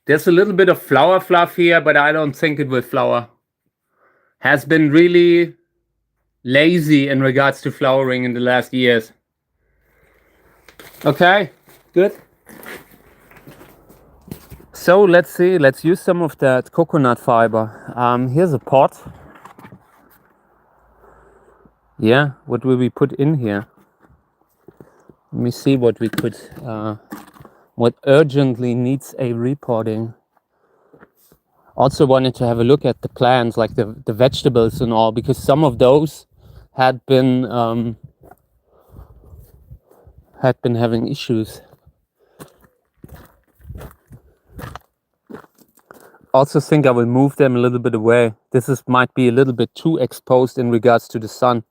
There's a little bit of flower fluff here, but I don't think it will flower. Has been really lazy in regards to flowering in the last years. Okay, good. So let's see, let's use some of that coconut fiber. Here's a pot. Yeah, what will we put in here? Let me see what we could, what urgently needs a repotting. Also wanted to have a look at the plants, like the vegetables and all, because some of those had been having issues. Also think I will move them a little bit away. Might be a little bit too exposed in regards to the sun.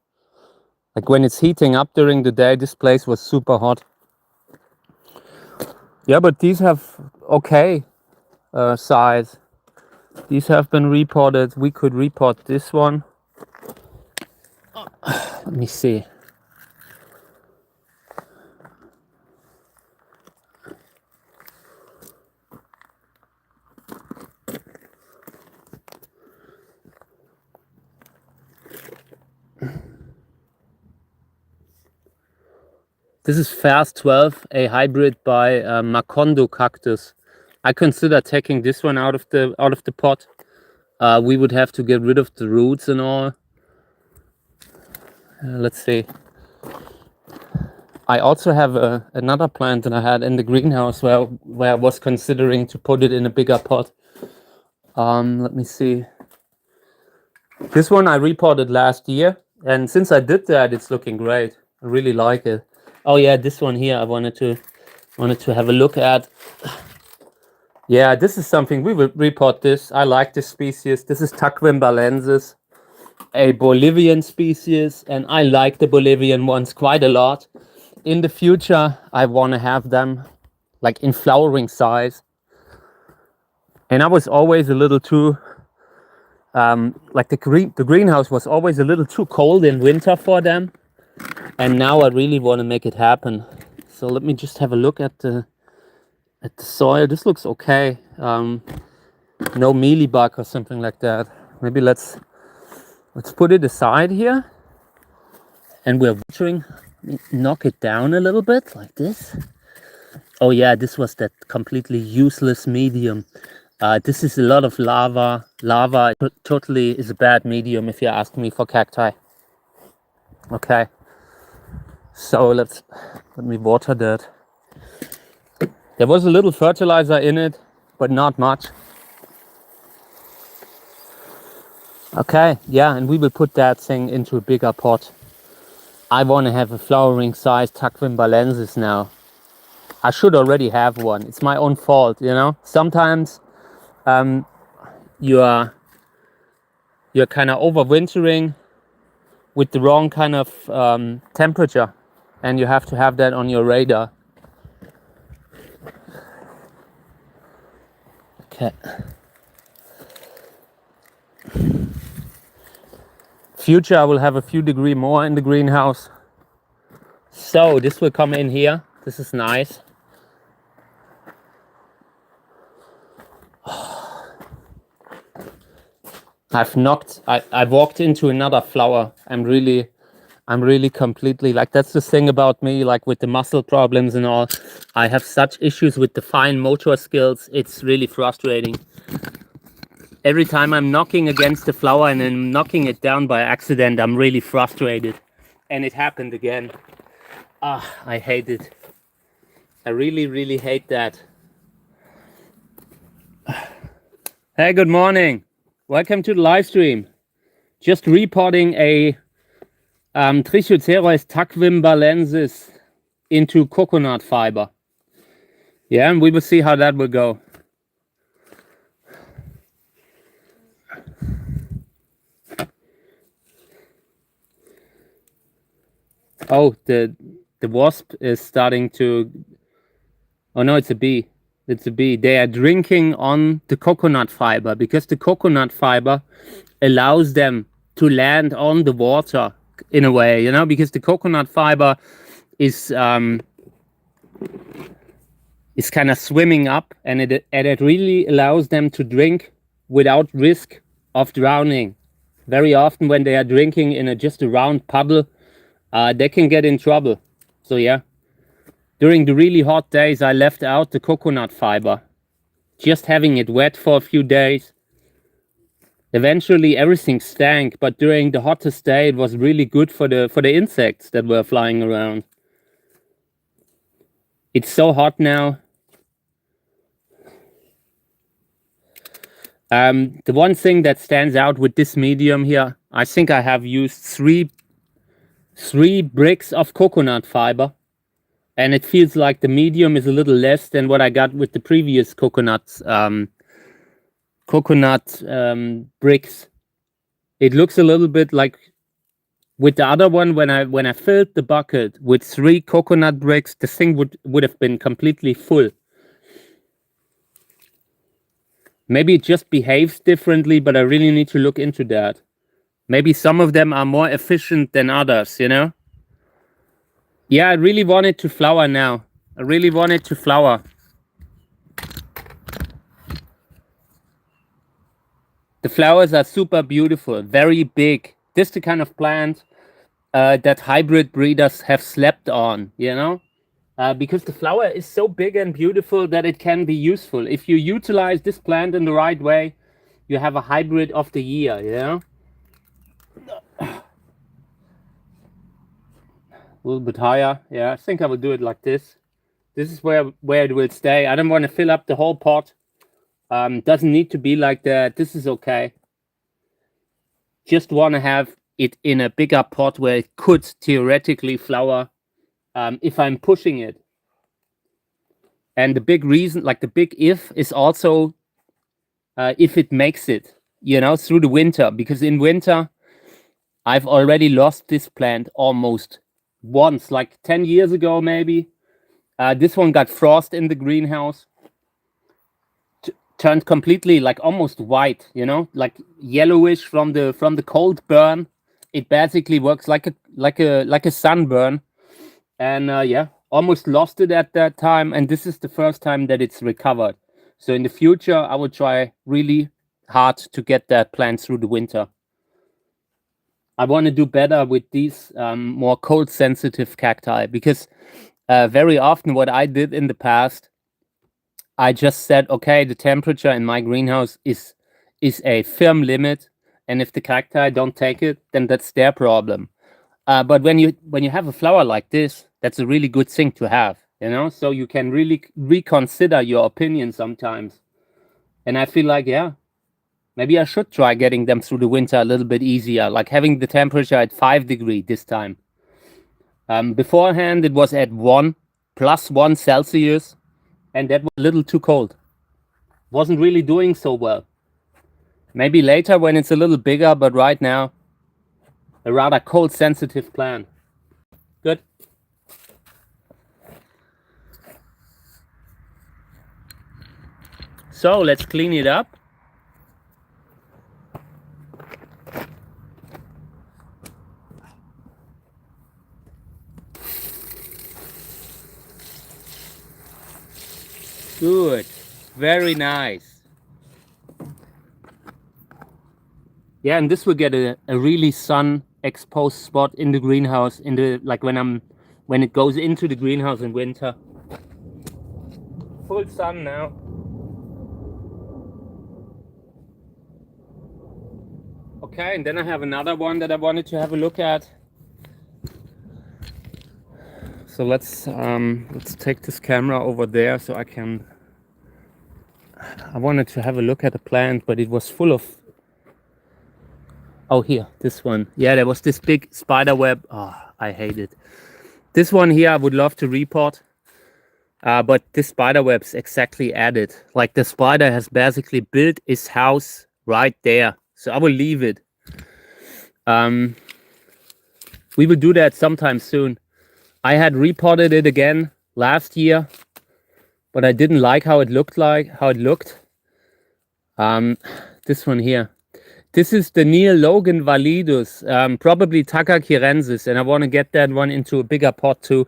Like when it's heating up during the day, this place was super hot. Yeah, but these have okay size. These have been repotted. We could repot this one. Let me see. This is Fast 12, a hybrid by Macondo Cactus. I consider taking this one out of the pot. We would have to get rid of the roots and all. Let's see. I also have another plant that I had in the greenhouse where I was considering to put it in a bigger pot. Let me see. This one I repotted last year, and since I did that, it's looking great. I really like it. Oh yeah, this one here I wanted to have a look at. Yeah, this is something we will repot this. I like this species. This is Taquimbalensis, a Bolivian species, and I like the Bolivian ones quite a lot. In the future, I want to have them like in flowering size. And I was always a little too, like the greenhouse was always a little too cold in winter for them. And now I really want to make it happen. So let me just have a look at the soil. This looks okay. No mealybug or something like that. Maybe let's put it aside here. And we're watering. Knock it down a little bit like this. Oh yeah, this was that completely useless medium. This is a lot of lava. Lava totally is a bad medium if you ask me for cacti. Okay. So let me water that. There was a little fertilizer in it, but not much. Okay, yeah, and we will put that thing into a bigger pot. I want to have a flowering size Taquimbalensis now. I should already have one. It's my own fault, you know. Sometimes you're kind of overwintering with the wrong kind of temperature, and you have to have that on your radar. Okay. Future I will have a few degrees more in the greenhouse. So this will come in here. This is nice. I walked into another flower. I'm really completely, like, that's the thing about me, like with the muscle problems and all. I have such issues with the fine motor skills. It's really frustrating. every time I'm knocking against the flower and then knocking it down by accident, I'm really frustrated. And it happened again. I hate it. I really, really hate that. Hey, good morning. Welcome to the live stream. Just reporting a Trichoceres taquimbalensis into coconut fiber. Yeah, and we will see how that will go. Oh, the wasp is starting to... Oh no, it's a bee. It's a bee. They are drinking on the coconut fiber because the coconut fiber allows them to land on the water in a way, you know, because the coconut fiber is kind of swimming up, and it really allows them to drink without risk of drowning. Very often when they are drinking in just a round puddle, they can get in trouble. So yeah, during the really hot days, I left out the coconut fiber, just having it wet for a few days. Eventually everything stank, but during the hottest day, it was really good for the insects that were flying around. It's so hot now. The one thing that stands out with this medium here, I think I have used three bricks of coconut fiber, and it feels like the medium is a little less than what I got with the previous coconut bricks. It looks a little bit like with the other one, when I filled the bucket with 3 coconut bricks, the thing would have been completely full. Maybe it just behaves differently, but I really need to look into that. Maybe some of them are more efficient than others, you know? Yeah, I really want it to flower now. I really want it to flower. The flowers are super beautiful, very big. This is the kind of plant that hybrid breeders have slept on, you know? Because the flower is so big and beautiful that it can be useful. If you utilize this plant in the right way, you have a hybrid of the year, you know? A little bit higher. Yeah, I think I will do it like this. This is where it will stay. I don't want to fill up the whole pot. Doesn't need to be like that. This is okay. Just want to have it in a bigger pot where it could theoretically flower if I'm pushing it. And the big reason, like the big if, is also if it makes it, you know, through the winter. Because in winter, I've already lost this plant almost once, like 10 years ago maybe. This one got frost in the greenhouse. Turned completely like almost white, you know, like yellowish from the cold burn. It basically works like a sunburn. And yeah, almost lost it at that time, and this is the first time that it's recovered. So in the future, I will try really hard to get that plant through the winter. I want to do better with these more cold sensitive cacti, because very often what I did in the past, I just said, okay, the temperature in my greenhouse is a firm limit, and if the cacti don't take it, then that's their problem. But when you have a flower like this, that's a really good thing to have, you know? So you can really reconsider your opinion sometimes. And I feel like, yeah, maybe I should try getting them through the winter a little bit easier, like having the temperature at 5 degrees this time. Beforehand, it was at +1 Celsius, and that was a little too cold. Wasn't really doing so well. Maybe later when it's a little bigger, but right now, a rather cold sensitive plant. Good. So let's clean it up. Good. Very nice. Yeah, and this will get a really sun exposed spot in the greenhouse, in the like when it goes into the greenhouse in winter. Full sun now. Okay, and then I have another one that I wanted to have a look at. So let's take this camera over there so I wanted to have a look at the plant, but it was full of, oh here, this one. Yeah, there was this big spider web. Oh, I hate it. This one here I would love to repot, but this spider web's exactly at it. Like the spider has basically built his house right there. So I will leave it. We will do that sometime soon. I had repotted it again last year, but I didn't like how it looked. This one here. This is the Neil Logan validus, probably Tacachyrensis, and I want to get that one into a bigger pot too.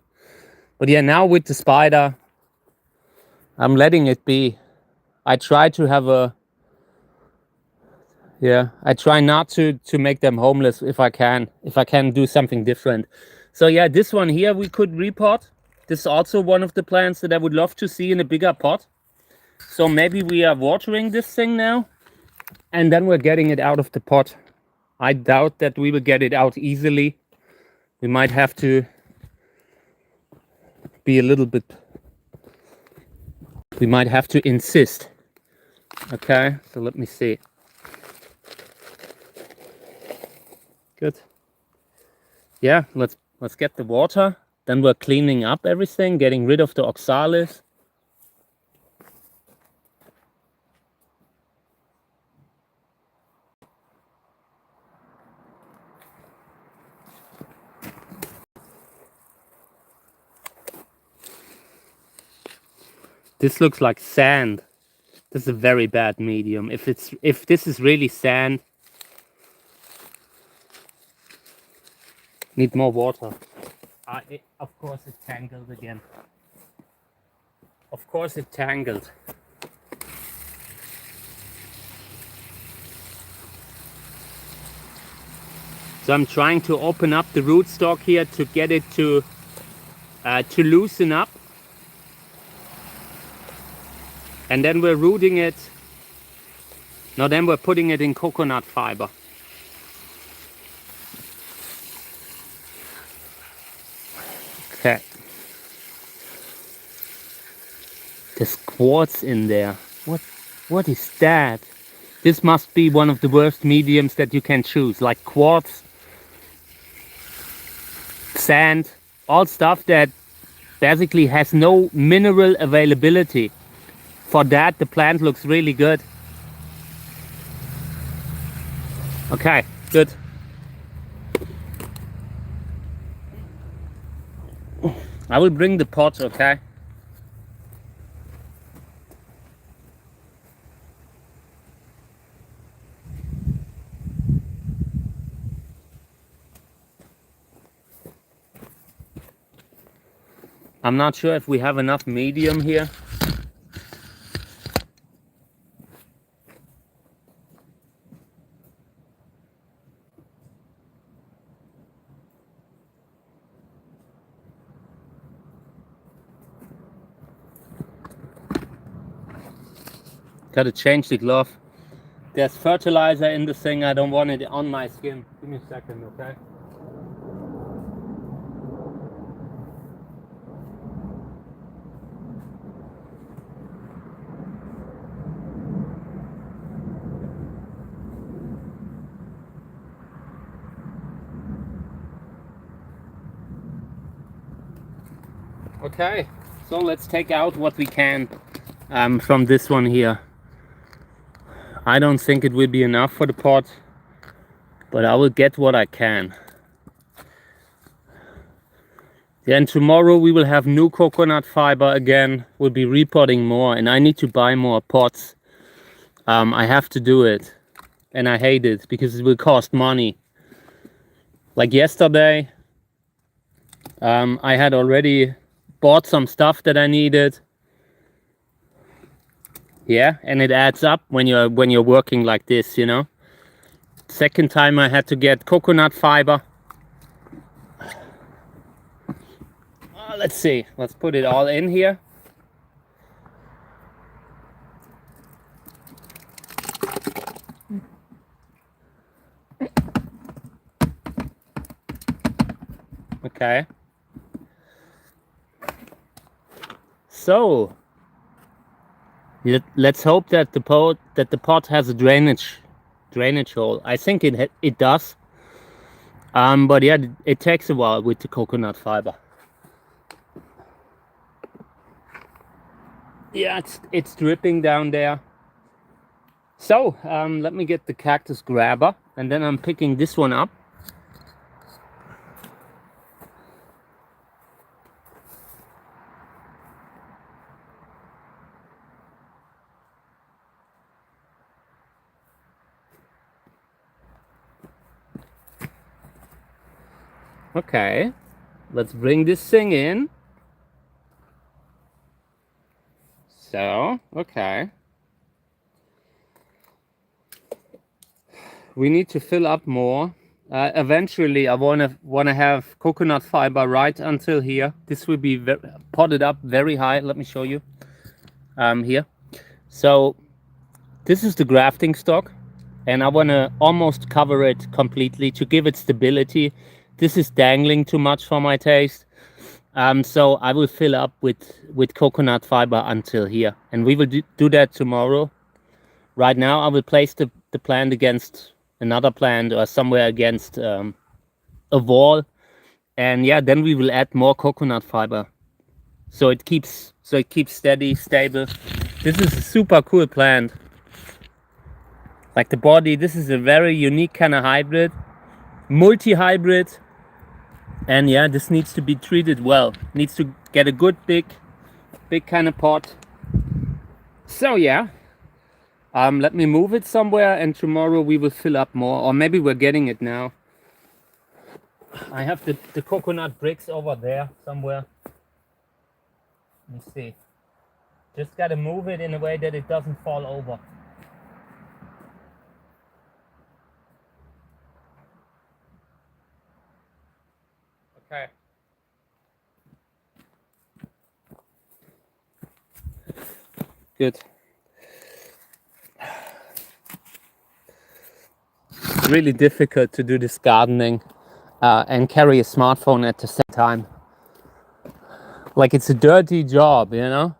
But yeah, now with the spider, I'm letting it be. I try to have a, yeah, I try not to make them homeless if I can do something different. So yeah, this one here we could repot. This is also one of the plants that I would love to see in a bigger pot. So maybe we are watering this thing now, and then we're getting it out of the pot. I doubt that we will get it out easily. We might have to be a little bit, we might have to insist. Okay, so let me see. Good. Yeah, let's get the water. Then we're cleaning up everything, getting rid of the oxalis. This looks like sand. This is a very bad medium. If this is really sand, need more water. Of course it tangled again. Of course it tangled. So I'm trying to open up the rootstock here to get it to loosen up. And then we're rooting it. Now then we're putting it in coconut fiber. Okay. There's quartz in there. What is that? This must be one of the worst mediums that you can choose, like quartz, sand, all stuff that basically has no mineral availability. For that, the plant looks really good. Okay, good. I will bring the pot, okay? I'm not sure if we have enough medium here. Gotta change the glove. There's fertilizer in the thing. I don't want it on my skin. Give me a second, okay? Okay, so let's take out what we can from this one here. I don't think it will be enough for the pot, but I will get what I can. Then tomorrow we will have new coconut fiber again. We'll be repotting more, and I need to buy more pots. I have to do it, and I hate it because it will cost money. Like yesterday, I had already bought some stuff that I needed. Yeah, and it adds up when you're working like this, you know. Second time I had to get coconut fiber. Let's see, let's put it all in here. Okay. So let's hope that the pot has a drainage hole. I think it does. But yeah, it takes a while with the coconut fiber. Yeah, it's dripping down there. So let me get the cactus grabber, and then I'm picking this one up. Okay, let's bring this thing in. So, okay. We need to fill up more. Eventually, I wanna have coconut fiber right until here. This will be potted up very high. Let me show you. Here. So, this is the grafting stock, and I wanna almost cover it completely to give it stability. This is dangling too much for my taste. So I will fill up with coconut fiber until here, and we will do that tomorrow. Right now, I will place the plant against another plant or somewhere against a wall, and yeah, then we will add more coconut fiber, so it keeps steady, stable. This is a super cool plant. Like the body, this is a very unique kind of hybrid, multi-hybrid, and yeah, this needs to be treated well. Needs to get a good big kind of pot. So yeah, let me move it somewhere, and tomorrow we will fill up more, or maybe we're getting it now. I have the coconut bricks over there somewhere. Let me see. Just gotta move it in a way that it doesn't fall over. Okay. Good. It's really difficult to do this gardening and carry a smartphone at the same time. Like, it's a dirty job, you know?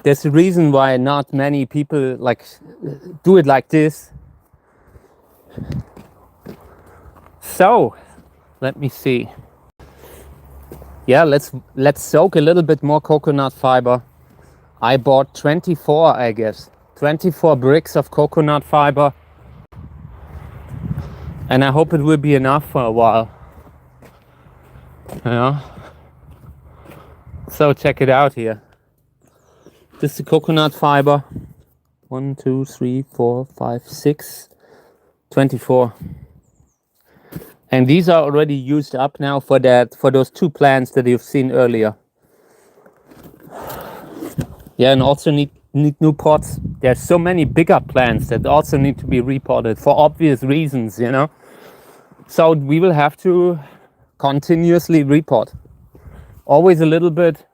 There's a reason why not many people like do it like this. So, let me see. Yeah, let's soak a little bit more coconut fiber. I bought 24, I guess. 24 bricks of coconut fiber. And I hope it will be enough for a while. Yeah. So check it out here. This is the coconut fiber. 1, 2, 3, 4, 5, 6, 24. And these are already used up now for those 2 plants that you've seen earlier. Yeah, and also need new pots. There's so many bigger plants that also need to be repotted for obvious reasons, you know. So we will have to continuously repot. Always a little bit.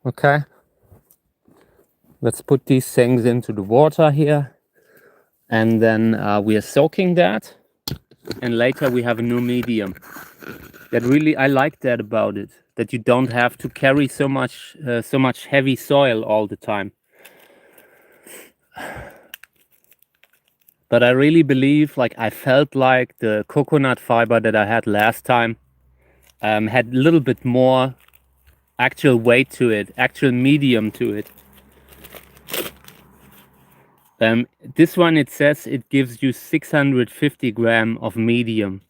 Okay. Let's put these things into the water here. And then we are soaking that. And later we have a new medium. That really, I like that about it. That you don't have to carry so much heavy soil all the time. But I really believe, like, I felt like the coconut fiber that I had last time had a little bit more actual weight to it, actual medium to it. This one, it says it gives you 650 gram of medium.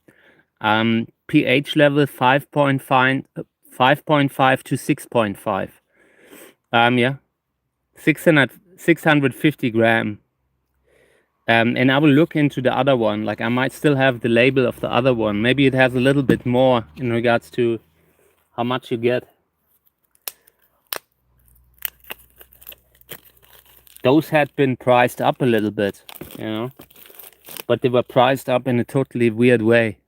pH level 5.5 to 6.5. Yeah, 650 gram. And I will look into the other one. Like, I might still have the label of the other one. Maybe it has a little bit more in regards to how much you get. Those had been priced up a little bit, you know, but they were priced up in a totally weird way.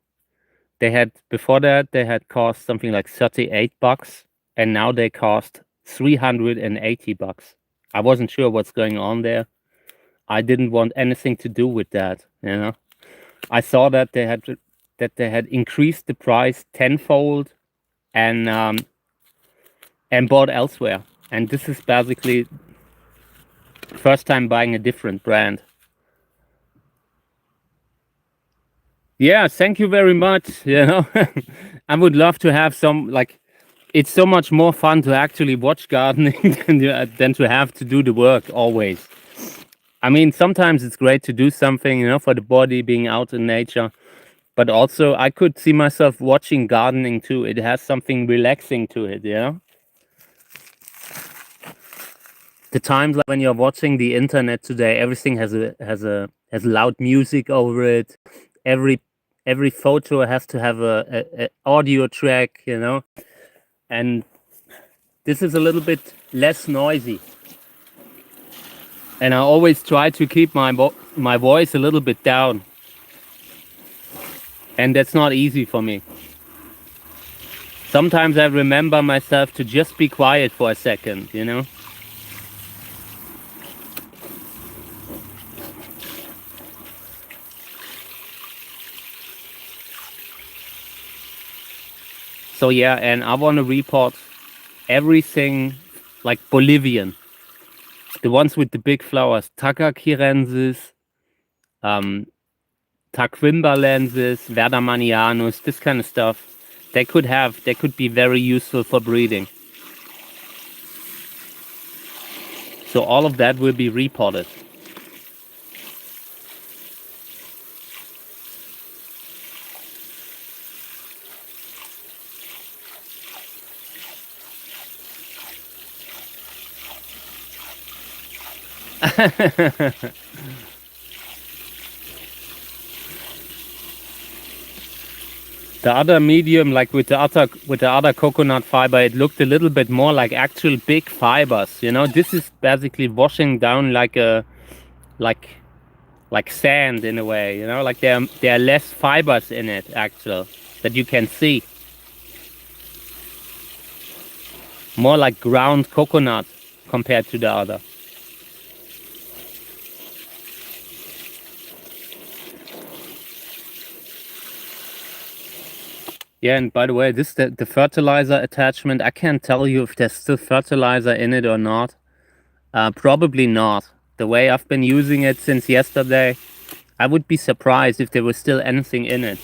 before that they had cost something like $38, and now they cost $380. I wasn't sure what's going on there. I didn't want anything to do with that, you know. I saw that they had increased the price tenfold and bought elsewhere. And this is basically first time buying a different brand. Yeah, thank you very much. You know, I would love to have some, like, it's so much more fun to actually watch gardening than to have to do the work always. I mean, sometimes it's great to do something, you know, for the body, being out in nature. But also, I could see myself watching gardening too. It has something relaxing to it, you know? The times like when you're watching the internet today, everything has loud music over it. Every photo has to have a audio track, you know? And this is a little bit less noisy. And I always try to keep my voice a little bit down. And that's not easy for me. Sometimes I remember myself to just be quiet for a second, you know? So yeah, and I want to report everything like Bolivian. The ones with the big flowers, Tacaquirensis, Taquimbalensis, Verdamanianus, this kind of stuff. They could be very useful for breeding. So all of that will be repotted. The other medium, like with the other coconut fiber, it looked a little bit more like actual big fibers. You know, this is basically washing down like sand in a way. You know, like there are less fibers in it actual that you can see. More like ground coconut compared to the other. Yeah, and by the way, this the fertilizer attachment, I can't tell you if there's still fertilizer in it or not. Probably not. The way I've been using it since yesterday, I would be surprised if there was still anything in it.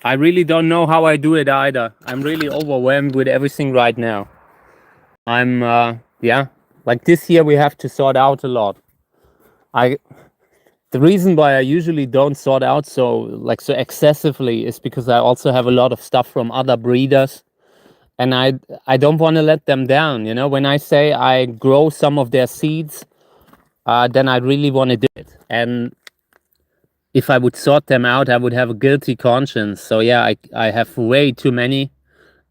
I really don't know how I do it either. I'm really overwhelmed with everything right now. I'm, yeah, like this year we have to sort out a lot. The reason why I usually don't sort out so excessively is because I also have a lot of stuff from other breeders, and I don't want to let them down. You know, when I say I grow some of their seeds, then I really want to do it. And if I would sort them out, I would have a guilty conscience. So yeah, I have way too many,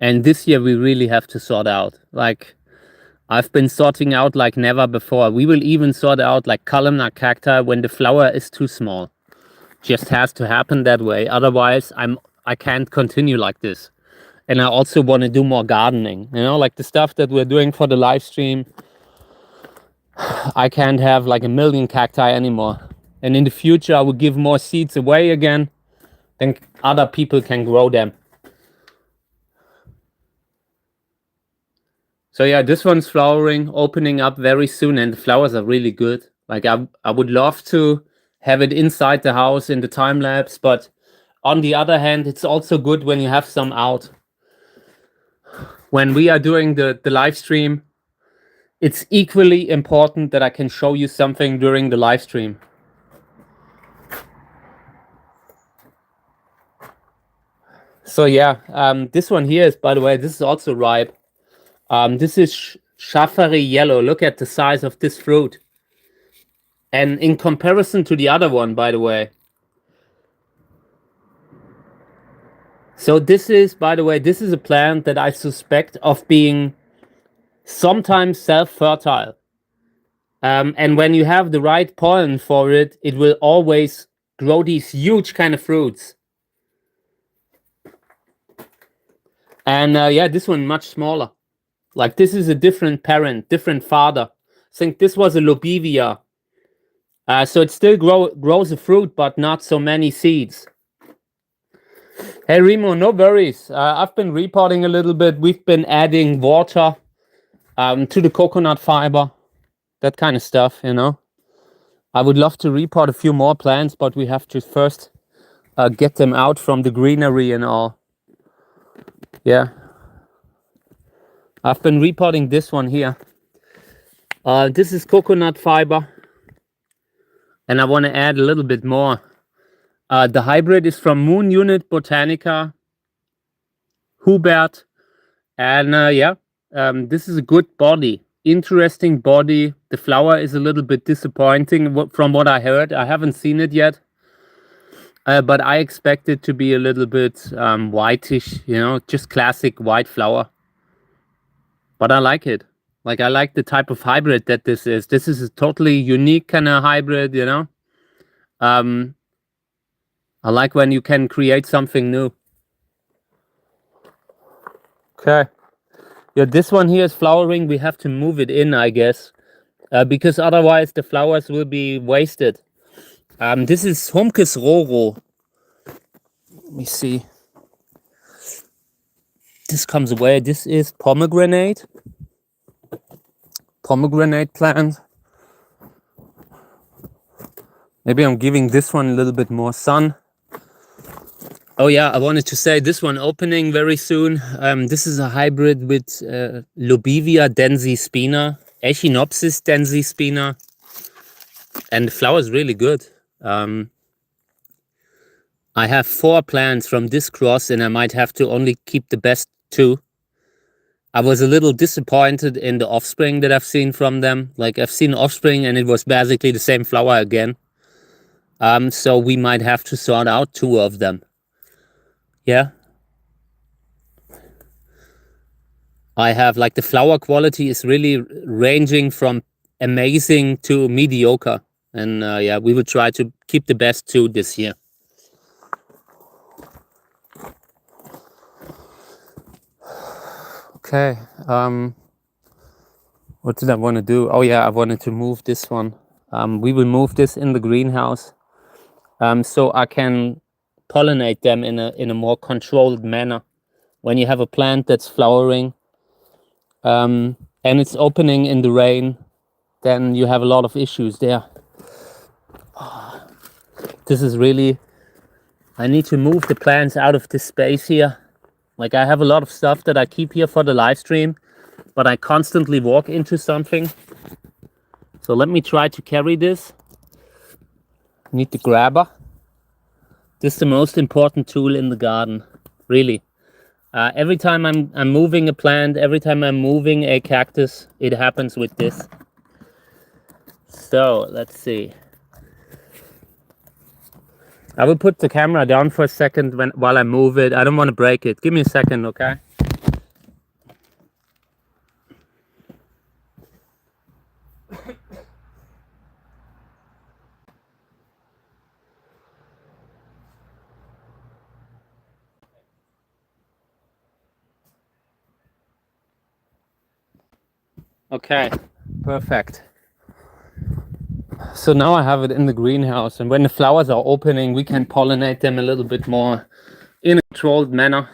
and this year we really have to sort out. Like, I've been sorting out like never before. We will even sort out like columnar cacti when the flower is too small. Just has to happen that way. Otherwise, I can't continue like this. And I also want to do more gardening. You know, like the stuff that we're doing for the live stream. I can't have like 1,000,000 cacti anymore. And in the future, I will give more seeds away again. Then other people can grow them. So yeah, this one's flowering, opening up very soon, and the flowers are really good. Like I would love to have it inside the house in the time lapse, but on the other hand, it's also good when you have some out. When we are doing the live stream, it's equally important that I can show you something during the live stream. So yeah, this one here is, by the way, this is also ripe. This is Shafari yellow. Look at the size of this fruit. And in comparison to the other one, by the way. So this is, by the way, this is a plant that I suspect of being sometimes self-fertile. And when you have the right pollen for it, it will always grow these huge kind of fruits. And yeah, this one much smaller. Like this is a different parent, different father. I think this was a lobivia. So it still grows a fruit, but not so many seeds. Hey Remo, no worries. I've been repotting a little bit. We've been adding water to the coconut fiber, that kind of stuff, you know. I would love to repot a few more plants, but we have to first get them out from the greenery and all. Yeah. I've been repotting this one here. This is coconut fiber. And I want to add a little bit more. The hybrid is from Moon Unit Botanica, Hubert. And yeah, this is a good body. Interesting body. The flower is a little bit disappointing from what I heard. I haven't seen it yet. But I expect it to be a little bit whitish, you know, just classic white flower. But I like it. Like, I like the type of hybrid that this is. This is a totally unique kind of hybrid, you know. I like when you can create something new. Okay. Yeah, this one here is flowering. We have to move it in, I guess, because otherwise the flowers will be wasted. This is Humkes Roro. Let me see. This comes away. This is pomegranate plant. Maybe I'm giving this one a little bit more sun. Oh yeah, I wanted to say this one opening very soon. This is a hybrid with Lobivia densispina, Echinopsis densispina, and the flower is really good. I have 4 plants from this cross, and I might have to only keep the best 2. I was a little disappointed in the offspring that I've seen from them. Like, I've seen offspring and it was basically the same flower again. So we might have to sort out 2 of them. Yeah. I have, like, the flower quality is really ranging from amazing to mediocre. And yeah, we will try to keep the best 2 this year. Okay. What did I want to do? Oh yeah, I wanted to move this one. We will move this in the greenhouse, so I can pollinate them in a more controlled manner. When you have a plant that's flowering, and it's opening in the rain, then you have a lot of issues there. Oh, this is really. I need to move the plants out of this space here. Like, I have a lot of stuff that I keep here for the live stream, but I constantly walk into something. So let me try to carry this. Need the grabber. This is the most important tool in the garden, really. Every time I'm moving a plant, every time I'm moving a cactus, it happens with this. So let's see. I will put the camera down for a second while I move it. I don't want to break it. Give me a second, okay? Okay, perfect. So now I have it in the greenhouse, and when the flowers are opening, we can pollinate them a little bit more in a controlled manner.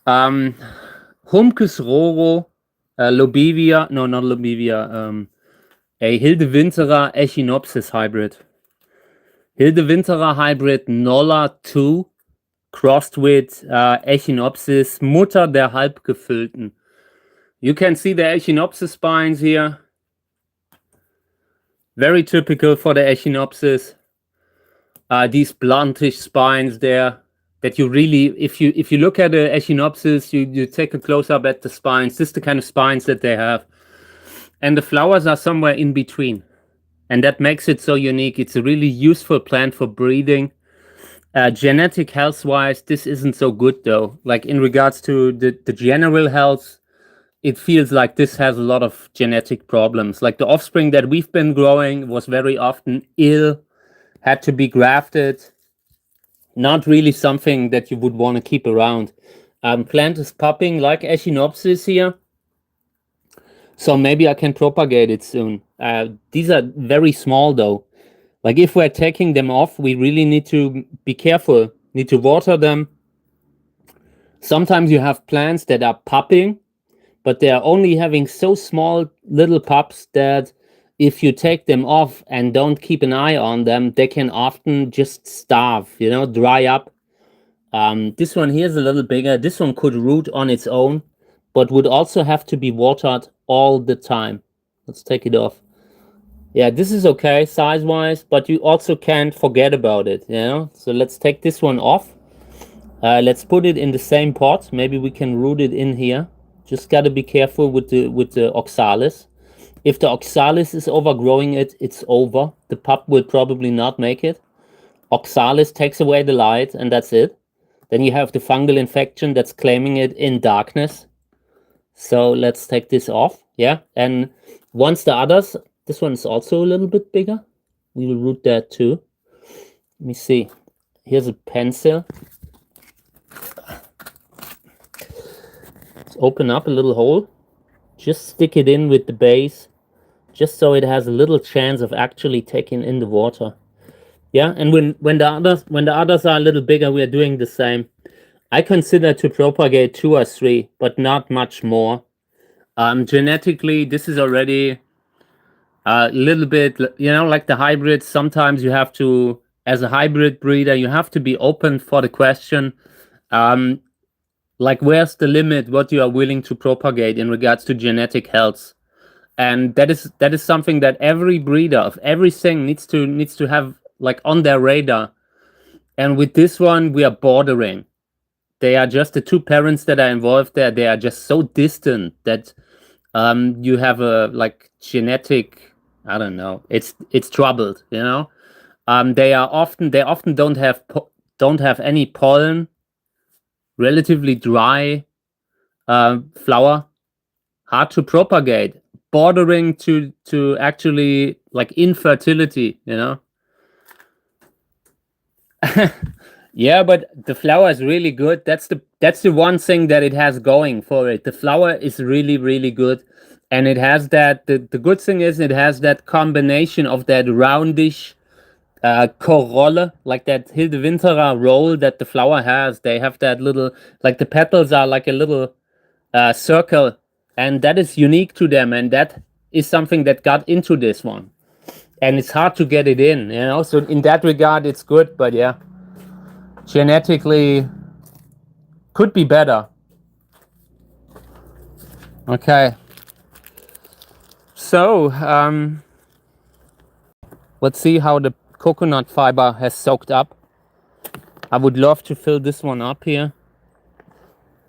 Humkes Roro, Lobivia, no, not Lobivia, a Hildewinterer Echinopsis hybrid. Hildewinterer hybrid Nolla 2 crossed with Echinopsis, Mutter der Halbgefüllten. You can see the Echinopsis spines here. Very typical for the Echinopsis. These bluntish spines there that you really, if you look at the Echinopsis, you take a close up at the spines. This is the kind of spines that they have. And the flowers are somewhere in between. And that makes it so unique. It's a really useful plant for breeding. Genetic health-wise, this isn't so good though. Like, in regards to the general health, it feels like this has a lot of genetic problems. Like the offspring that we've been growing was very often ill, had to be grafted. Not really something that you would want to keep around. Plant is popping like Echinopsis here. So maybe I can propagate it soon. These are very small though. Like if we're taking them off, we really need to be careful. Need to water them. Sometimes you have plants that are popping, but they are only having so small little pups that if you take them off and don't keep an eye on them, they can often just starve, you know, dry up. This one here is a little bigger. This one could root on its own, but would also have to be watered all the time. Let's take it off. Yeah, this is okay size-wise, but you also can't forget about it, you know? So let's take this one off. Let's put it in the same pot. Maybe we can root it in here. Just gotta be careful with the oxalis. If the oxalis is overgrowing it, it's over. The pup will probably not make it. Oxalis takes away the light, and that's it. Then you have the fungal infection that's claiming it in darkness. So let's take this off. Yeah, and once the others, this one is also a little bit bigger. We will root that too. Let me see. Here's a pencil. Let's open up a little hole. Just stick it in with the base, just so it has a little chance of actually taking in the water. Yeah, and when the others are a little bigger, we are doing the same. I consider to propagate 2 or 3, but not much more. Genetically, this is already a little bit, you know, like the hybrids. Sometimes you have to, as a hybrid breeder, you have to be open for the question, like where's the limit what you are willing to propagate in regards to genetic health. And that is something that every breeder of everything needs to have like on their radar. And with this one, we are bordering. They are just the 2 parents that are involved there. They are just so distant that you have a like genetic, I don't know. It's troubled, you know. They often don't have any pollen. Relatively dry flower, hard to propagate, bordering to actually like infertility, you know. Yeah, but the flower is really good. That's the one thing that it has going for it. The flower is really, really good. And it has that, the good thing is it has that combination of that roundish corolle, like that Hilde roll that the flower has. They have that little, like the petals are like a little circle, and that is unique to them. And that is something that got into this one. And it's hard to get it in, you know. So in that regard, it's good, but yeah. Genetically could be better. Okay. So let's see how the coconut fiber has soaked up. I would love to fill this one up here.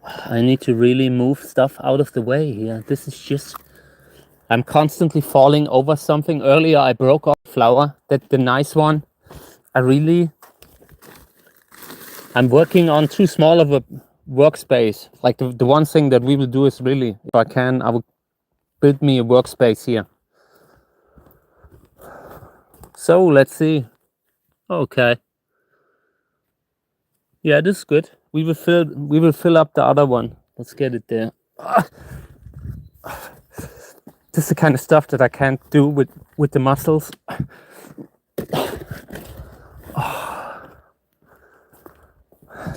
I need to really move stuff out of the way here. This is just, I'm constantly falling over something. Earlier I broke off flower, the nice one. I'm working on too small of a workspace. Like the one thing that we will do is really, if I can, I will build me a workspace here. So let's see. Okay. Yeah, this is good. We will fill up the other one. Let's get it there. This is the kind of stuff that I can't do with the muscles.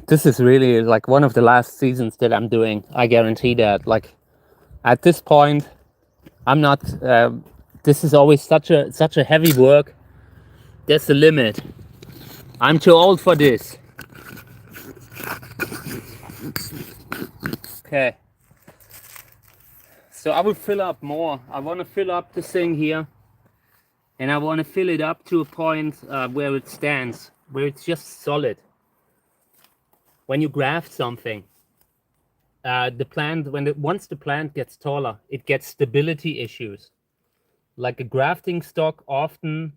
This is really like one of the last seasons that I'm doing. I guarantee that. Like at this point, I'm not. This is always such a heavy work. There's a limit. I'm too old for this. Okay. So I will fill up more. I want to fill up the thing here, and I want to fill it up to a point where it stands, where it's just solid. When you graft something, the plant, once the plant gets taller, it gets stability issues. Like a grafting stock, often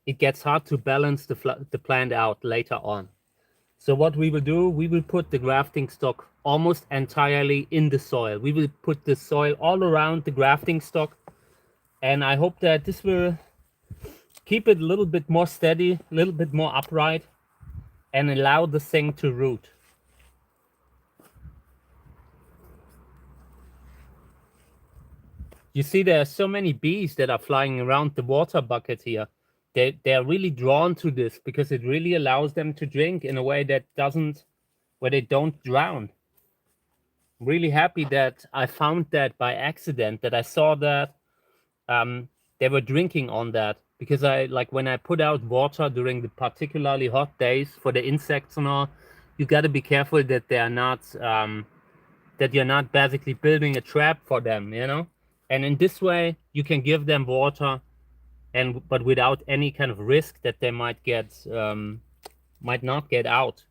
it gets hard to balance the plant out later on. So what we will do, we will put the grafting stock almost entirely in the soil. We will put the soil all around the grafting stock, and I hope that this will keep it a little bit more steady, a little bit more upright, and allow the thing to root. You see, there are so many bees that are flying around the water bucket here. They're really drawn to this because it really allows them to drink in a way that doesn't, where they don't drown. I'm really happy that I found that by accident, that I saw that they were drinking on that, because I, like, when I put out water during the particularly hot days for the insects and all, you got to be careful that they are not that you're not basically building a trap for them, you know. And in this way, you can give them water, and but without any kind of risk that they might not get out.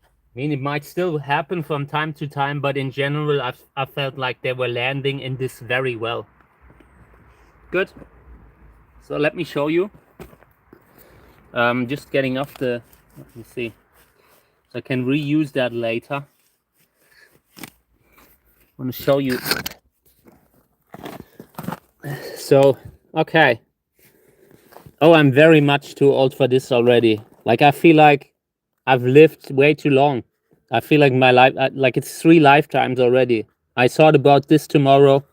I mean, it might still happen from time to time, but in general, I felt like they were landing in this very well. Good. So let me show you. Just getting off the, let me see. So I can reuse that later. I want to show you. So, okay. Oh, I'm very much too old for this already. Like, I feel like I've lived way too long. I feel like my life, like it's 3 lifetimes already. I thought about this tomorrow.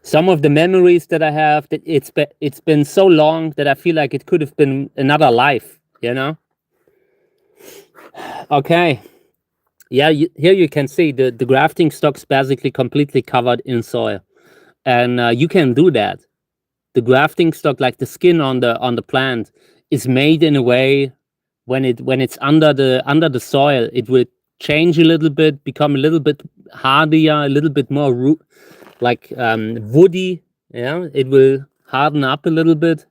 Some of the memories that I have, that it's been so long that I feel like it could have been another life, you know? Okay. Yeah, here you can see the grafting stock's basically completely covered in soil. And you can do that. The grafting stock, like the skin on the plant, is made in a way when it's under the soil, it will change a little bit, become a little bit hardier, a little bit more woody. Yeah, it will harden up a little bit.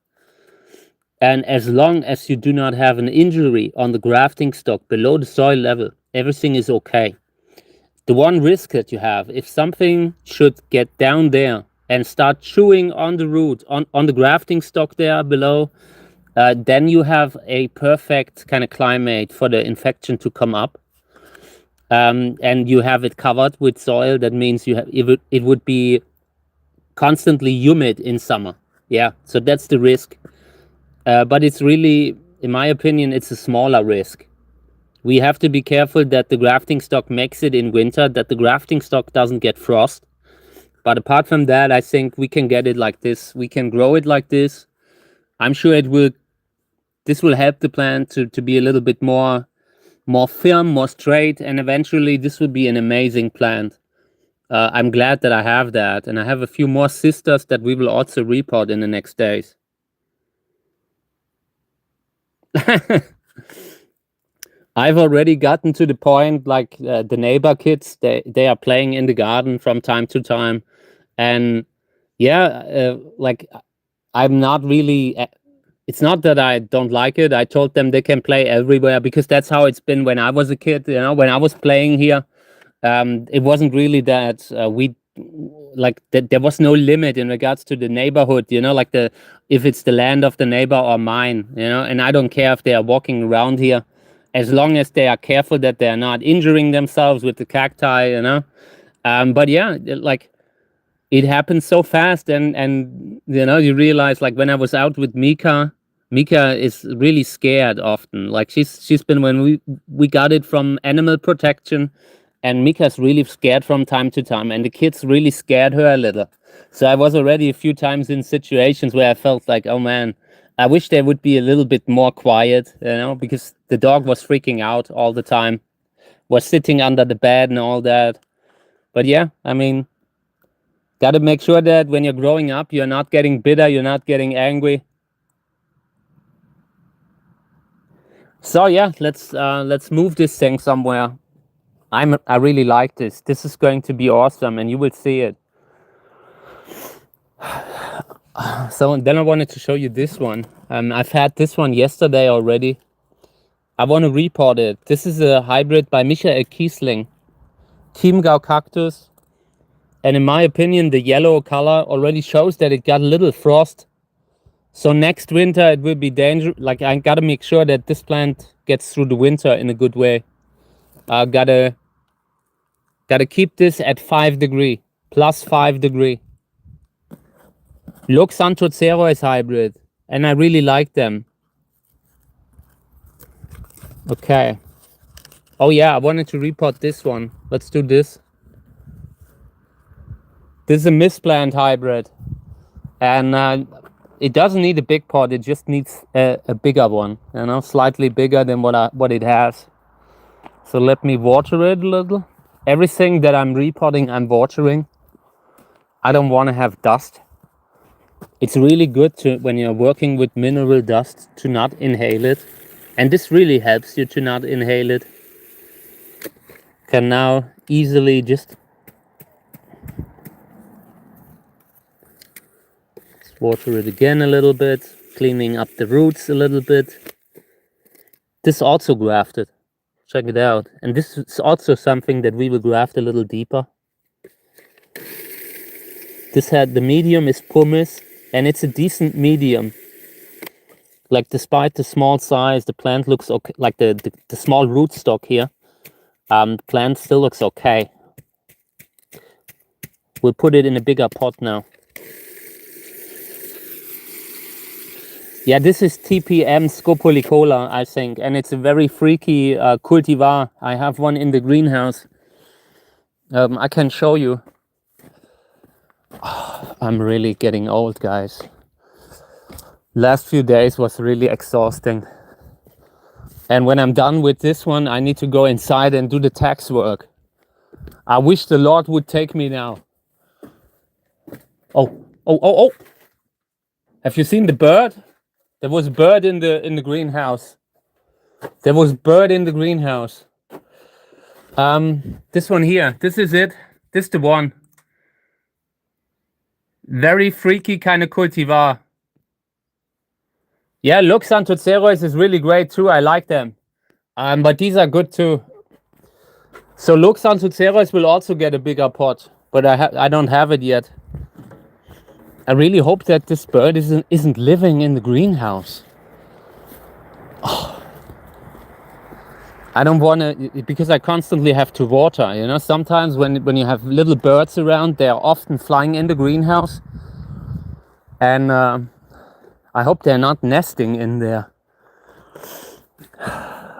And as long as you do not have an injury on the grafting stock below the soil level, everything is okay. The one risk that you have, if something should get down there and start chewing on the root, on the grafting stock there below, then you have a perfect kind of climate for the infection to come up. And you have it covered with soil. That means it would be constantly humid in summer. Yeah, so that's the risk. But it's really, in my opinion, it's a smaller risk. We have to be careful that the grafting stock makes it in winter, that the grafting stock doesn't get frost. But apart from that, I think we can get it like this. We can grow it like this. I'm sure this will help the plant to be a little bit more firm, more straight, and eventually this will be an amazing plant. I'm glad that I have that, and I have a few more sisters that we will also repot in the next days. I've already gotten to the point, like the neighbor kids, they are playing in the garden from time to time, and yeah, like I'm not really. It's not that I don't like it. I told them they can play everywhere because that's how it's been when I was a kid. You know, when I was playing here, it wasn't really that there was no limit in regards to the neighborhood. You know, like if it's the land of the neighbor or mine. You know, and I don't care if they are walking around here, as long as they are careful that they are not injuring themselves with the cacti. You know, but yeah, like. It happens so fast, and you know, you realize, like, when I was out with Mika is really scared often. Like she's been, when we got it from animal protection, and Mika's really scared from time to time, and the kids really scared her a little. So I was already a few times in situations where I felt like, oh man, I wish they would be a little bit more quiet, you know, because the dog was freaking out all the time, was sitting under the bed and all that. But yeah, I mean, got to make sure that when you're growing up, you're not getting bitter, you're not getting angry. So yeah, let's move this thing somewhere. I really like this. This is going to be awesome, and you will see it. So then I wanted to show you this one. I've had this one yesterday already. I want to repot it. This is a hybrid by Michael Kiesling, Chiemgau Cactus. And in my opinion, the yellow color already shows that it got a little frost. So next winter it will be dangerous. Like I gotta make sure that this plant gets through the winter in a good way. Gotta keep this at 5 degree, plus 5 degree. Luxanto Cerois hybrid, and I really like them. Okay. Oh yeah, I wanted to repot this one. Let's do this. This is a misplant hybrid, and it doesn't need a big pot. It just needs a bigger one, you know, slightly bigger than what it has. So let me water it a little. Everything that I'm repotting, I'm watering. I don't want to have dust. It's really good to, when you're working with mineral dust, to not inhale it. And this really helps you to not inhale it. Can now easily just water it again a little bit, cleaning up the roots a little bit. This also grafted. Check it out. And this is also something that we will graft a little deeper. This had, the medium is pumice, and it's a decent medium. Like despite the small size, the plant looks okay. Like the small rootstock here, plant still looks okay. We'll put it in a bigger pot now. Yeah, this is TPM scopolycola, I think, and it's a very freaky cultivar. I have one in the greenhouse. I can show you. Oh, I'm really getting old, guys. Last few days was really exhausting. And when I'm done with this one, I need to go inside and do the tax work. I wish the Lord would take me now. Oh. Have you seen the bird? There was a bird in the greenhouse. There was a bird in the greenhouse. This one here, this is it. This is the one. Very freaky kind of cultivar. Yeah, Luxanto Cerois is really great too. I like them. But these are good too. So Luxanto Cerois will also get a bigger pot, but I don't have it yet. I really hope that this bird isn't living in the greenhouse. Oh. I don't want to, because I constantly have to water, you know. Sometimes when you have little birds around, they are often flying in the greenhouse. And I hope they're not nesting in there.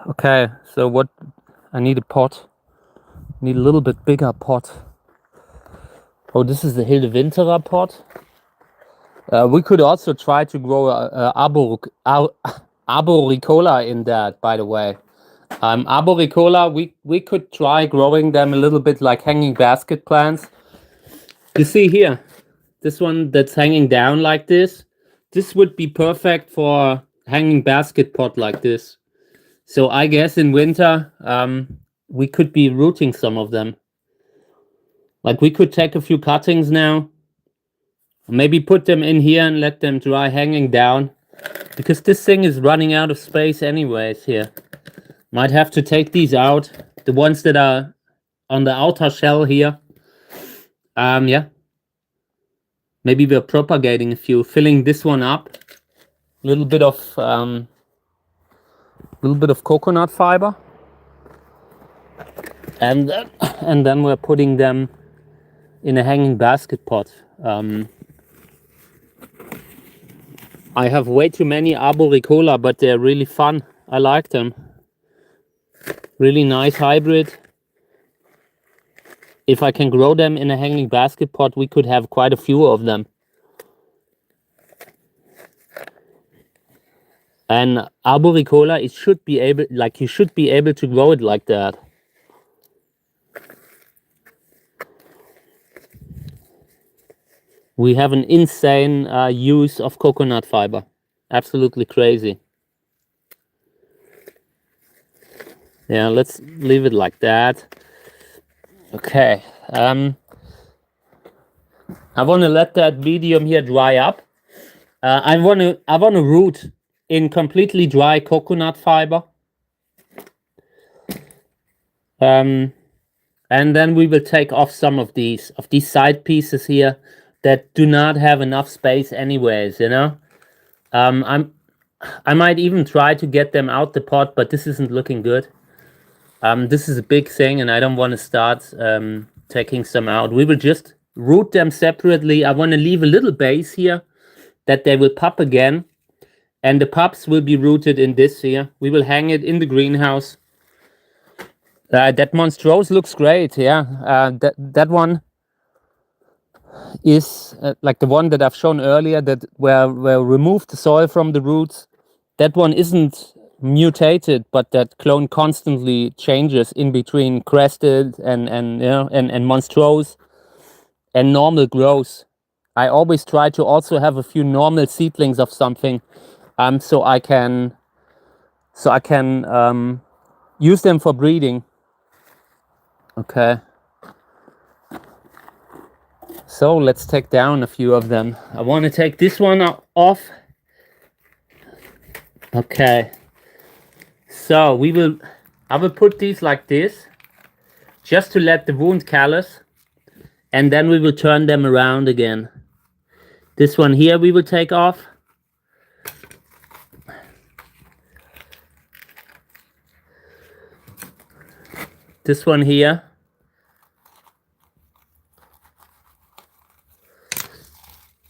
Okay, so what, I need a pot. Need a little bit bigger pot. Oh, this is the Hilde Winterer pot. We could also try to grow arboricola in that, by the way. Arboricola, we could try growing them a little bit like hanging basket plants. You see here, this one that's hanging down like this. This would be perfect for hanging basket pot like this. So I guess in winter, we could be rooting some of them. Like we could take a few cuttings now. Maybe put them in here and let them dry hanging down. Because this thing is running out of space anyways here. Might have to take these out. The ones that are on the outer shell here. Yeah. Maybe we're propagating a few. Filling this one up. A little bit of coconut fiber. And then we're putting them in a hanging basket pot. I have way too many arboricola, but they're really fun. I like them. Really nice hybrid. If I can grow them in a hanging basket pot, we could have quite a few of them. And arboricola, it should be able, like you should be able to grow it like that. We have an insane use of coconut fiber. Absolutely crazy. Yeah, let's leave it like that. Okay. I want to let that medium here dry up. I want to root in completely dry coconut fiber. And then we will take off some of these side pieces here that do not have enough space anyways, you know. I might even try to get them out the pot, but this isn't looking good. This is a big thing, and I don't want to start taking some out. We will just root them separately. I want to leave a little base here that they will pop again, and the pups will be rooted in this here. We will hang it in the greenhouse. That monstrose looks great. Yeah, that one is like the one that I've shown earlier, that where removed the soil from the roots. That one isn't mutated, but that clone constantly changes in between crested and monstrose and normal growth. I always try to also have a few normal seedlings of something, so I can use them for breeding. Okay. So let's take down a few of them. I want to take this one off. Okay. So I will put these like this, just to let the wound callus, and then we will turn them around again. This one here we will take off. This one here.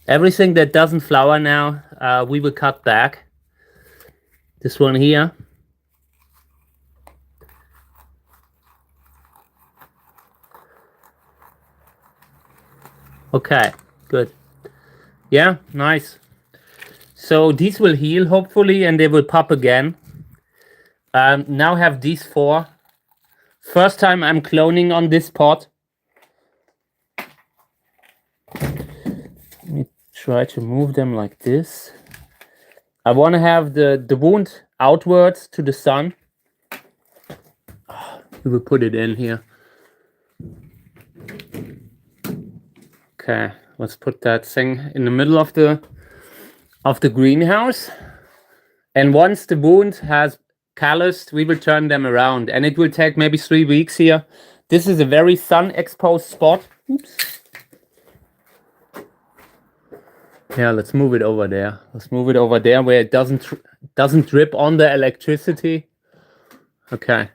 Everything that doesn't flower now, we will cut back. This one here. Okay, good. Yeah, nice. So these will heal hopefully, and they will pop again. Now have these 4. First time I'm cloning on this pot. Let me try to move them like this. I want to have the wound outwards to the sun. We will put it in here. Okay, let's put that thing in the middle of the greenhouse. And once the wound has calloused, we will turn them around, and it will take maybe 3 weeks here. This is a very sun exposed spot. Oops. Yeah, let's move it over there. Let's move it over there where it doesn't drip on the electricity. Okay.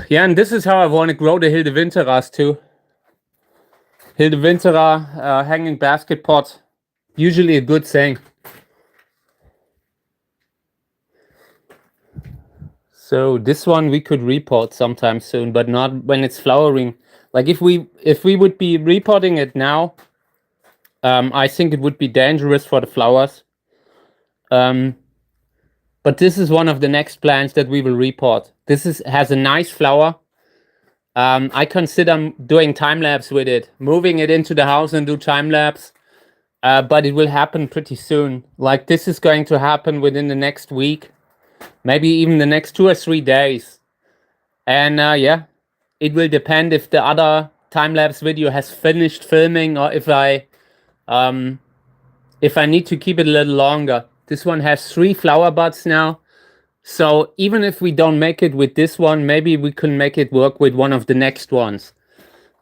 Yeah, and this is how I want to grow the Hildewinteras too. Hildewintera hanging basket pot, usually a good thing. So this one we could repot sometime soon, but not when it's flowering. Like if we would be repotting it now, I think it would be dangerous for the flowers. But this is one of the next plants that we will repot. This has a nice flower. I consider doing time lapse with it, moving it into the house and do time lapse. But it will happen pretty soon. Like this is going to happen within the next week. Maybe even the next 2 or 3 days. And yeah, it will depend if the other time-lapse video has finished filming, or if I need to keep it a little longer. This one has 3 flower buds now. So even if we don't make it with this one, maybe we can make it work with one of the next ones.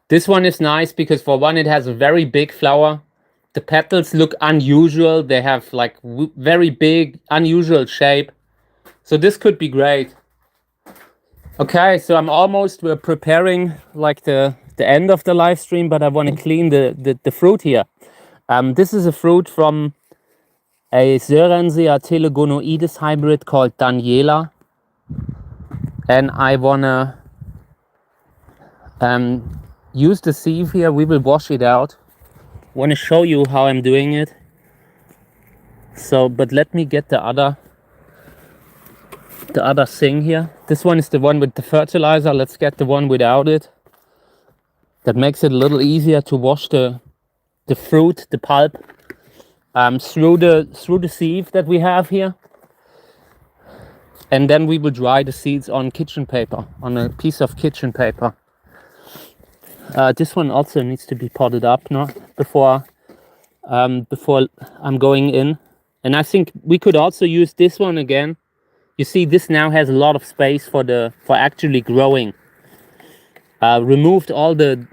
This one is nice because for one, it has a very big flower. The petals look unusual. They have like very big, unusual shape. So this could be great. Okay, so we're preparing like the end of the live stream, but I want to clean the fruit here. This is a fruit from a Serensea telegonoides hybrid called Daniela. And I want to use the sieve here. We will wash it out. I want to show you how I'm doing it. So, but let me get the other thing here. This one is the one with the fertilizer. Let's get the one without it. That makes it a little easier to wash the fruit, the pulp, through the sieve that we have here. And then we will dry the seeds on kitchen paper, on a piece of kitchen paper. This one also needs to be potted up now before I'm going in. And I think we could also use this one again. You see, this now has a lot of space for actually growing. Removed all the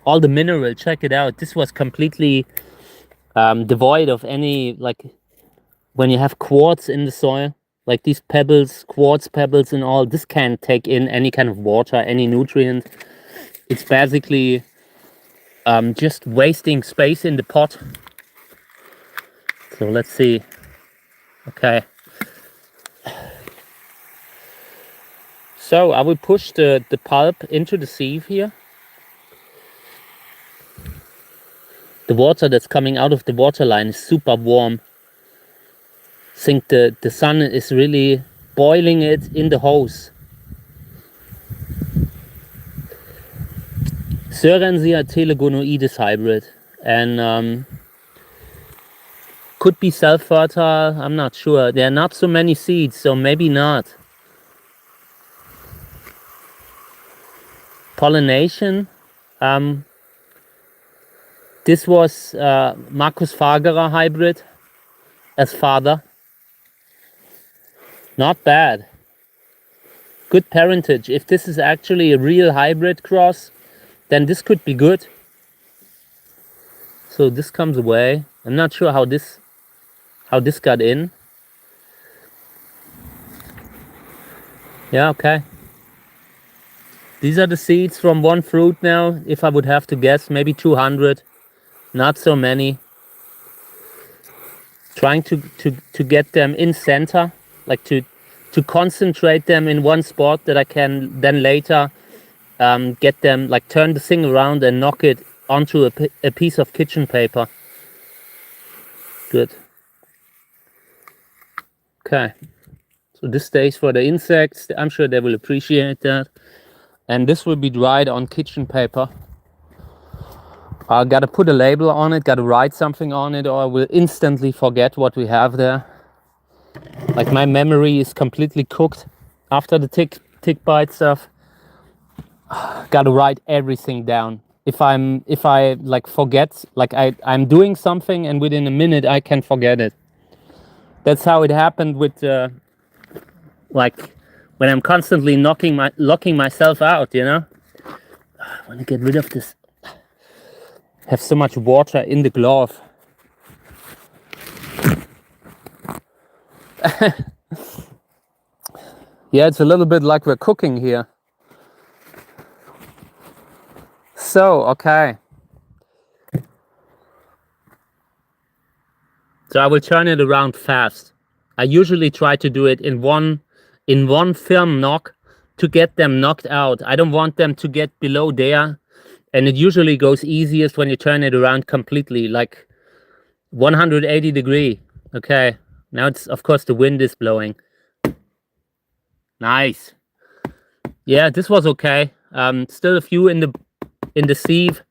mineral. Check it out. This was completely devoid of any, like when you have quartz in the soil, like these pebbles, quartz pebbles and all, this can't take in any kind of water, any nutrient. It's basically just wasting space in the pot. So let's see. Okay. So I will push the pulp into the sieve here. The water that's coming out of the water line is super warm. I think the sun is really boiling it in the hose. Sörensia telegonoides hybrid, and could be self-fertile, I'm not sure. There are not so many seeds, so maybe not. Pollination, this was Marcus Fagerer hybrid as father. Not bad. Good parentage. If this is actually a real hybrid cross, then this could be good. So this comes away. I'm not sure how this got in. Yeah, okay. These are the seeds from one fruit now. If I would have to guess, maybe 200. Not so many. Trying to get them in center, like to concentrate them in one spot that I can then later get them, like turn the thing around and knock it onto a piece of kitchen paper. Good. Okay. So this stays for the insects. I'm sure they will appreciate that. And this will be dried on kitchen paper. I gotta put a label on it, gotta write something on it, or I will instantly forget what we have there. Like my memory is completely cooked after the tick bite stuff. Gotta write everything down. If I like forget, like I'm doing something and within a minute I can forget it. That's how it happened with like when I'm constantly locking myself out, you know. I want to get rid of this. Have so much water in the glove. Yeah, it's a little bit like we're cooking here. So, okay. So I will turn it around fast. I usually try to do it in one film knock to get them knocked out. I don't want them to get below there. And it usually goes easiest when you turn it around completely, like 180 degree. Okay. Now it's, of course, the wind is blowing. Nice. Yeah, this was okay. Still a few in the sieve,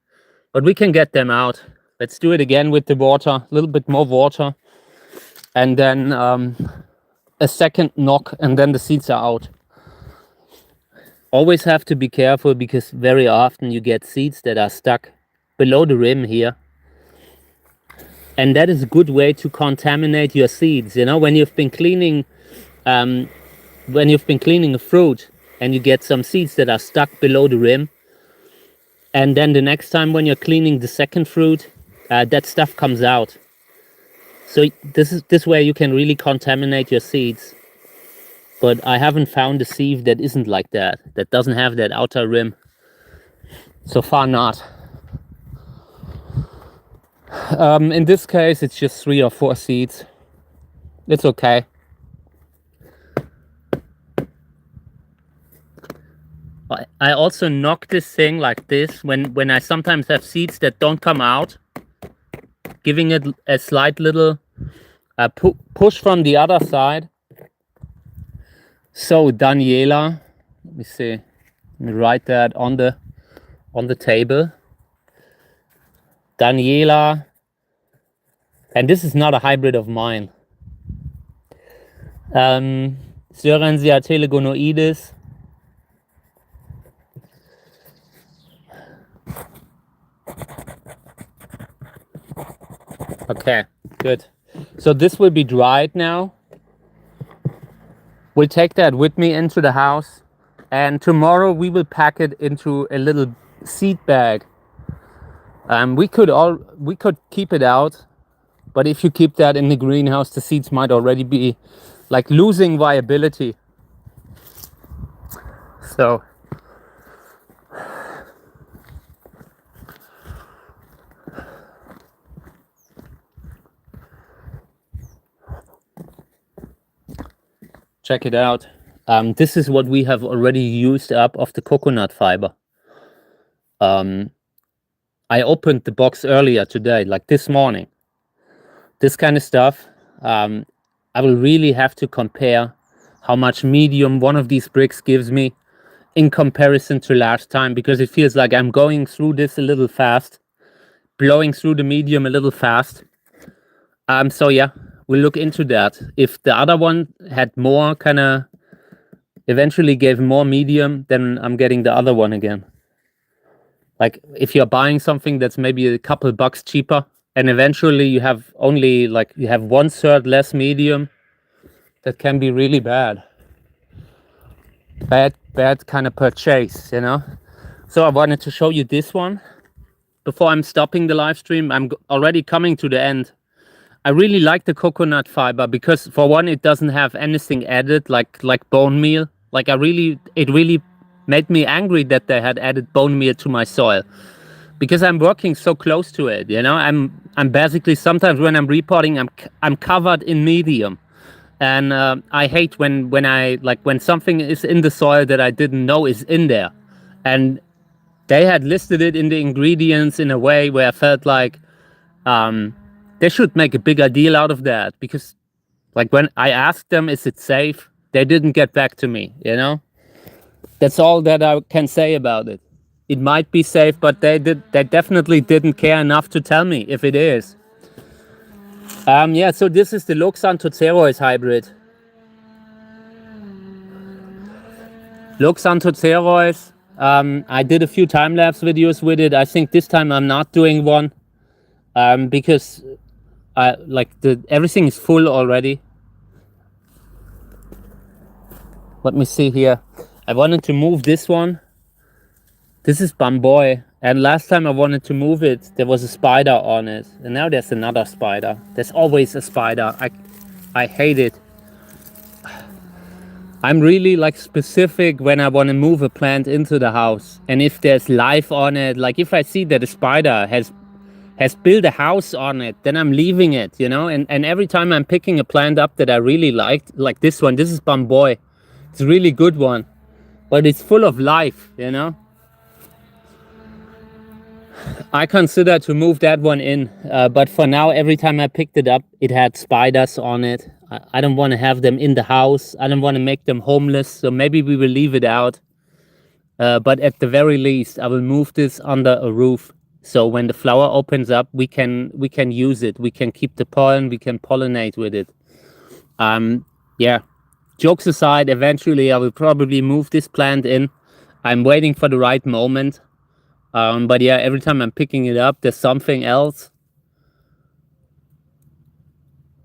but we can get them out. Let's do it again with the water, a little bit more water, and then a second knock, and then the seeds are out. Always have to be careful because very often you get seeds that are stuck below the rim here. And that is a good way to contaminate your seeds. You know, when you've been cleaning a fruit and you get some seeds that are stuck below the rim, and then the next time when you're cleaning the second fruit, that stuff comes out. So this way you can really contaminate your seeds. But I haven't found a sieve that isn't like that doesn't have that outer rim. So far not. In this case, it's just 3 or 4 seeds. It's okay. I also knock this thing like this when I sometimes have seeds that don't come out, giving it a slight little push from the other side. So Daniela, let me see, let me write that on the table. Daniela, and this is not a hybrid of mine. Sörensia telegonoides. Okay, good. So this will be dried now. We'll take that with me into the house, and tomorrow we will pack it into a little seed bag. We could keep it out But if you keep that in the greenhouse, the seeds might already be like losing viability. So check it out. This is what we have already used up of the coconut fiber. I opened the box earlier today, like this morning. This kind of stuff, I will really have to compare how much medium one of these bricks gives me in comparison to last time, because it feels like I'm going through this a little fast, blowing through the medium a little fast. So yeah, we'll look into that. If the other one had more kind of, eventually gave more medium, then I'm getting the other one again. Like if you're buying something that's maybe a couple bucks cheaper, and eventually you have only like, you have 1/3 less medium, that can be really bad. Bad kind of purchase, you know? So I wanted to show you this one before I'm stopping the live stream. I'm already coming to the end. I really like the coconut fiber because, for one, it doesn't have anything added like bone meal. Like it really made me angry that they had added bone meal to my soil, because I'm working so close to it, you know? I'm basically, sometimes when I'm reporting, I'm covered in medium. And I hate when something is in the soil that I didn't know is in there. And they had listed it in the ingredients in a way where I felt like they should make a bigger deal out of that. Because like when I asked them, is it safe? They didn't get back to me, you know? That's all that I can say about it. It might be safe, but they definitely didn't care enough to tell me if it is. Yeah, so this is the Loxanthocereus hybrid. Loxanthocereus. I did a few time-lapse videos with it. I think this time I'm not doing one because everything is full already. Let me see here. I wanted to move this one. This is Bamboy. And last time I wanted to move it, there was a spider on it. And now there's another spider. There's always a spider. I hate it. I'm really like specific when I want to move a plant into the house. And if there's life on it, like if I see that a spider has built a house on it, then I'm leaving it, you know? And every time I'm picking a plant up that I really liked, like this one, this is Bamboy. It's a really good one. But it's full of life, you know? I consider to move that one in, but for now, every time I picked it up, it had spiders on it. I don't want to have them in the house. I don't want to make them homeless, so maybe we will leave it out. But at the very least, I will move this under a roof, so when the flower opens up, we can use it. We can keep the pollen. We can pollinate with it. Yeah. Jokes aside, eventually I will probably move this plant in. I'm waiting for the right moment. But yeah, every time I'm picking it up, there's something else.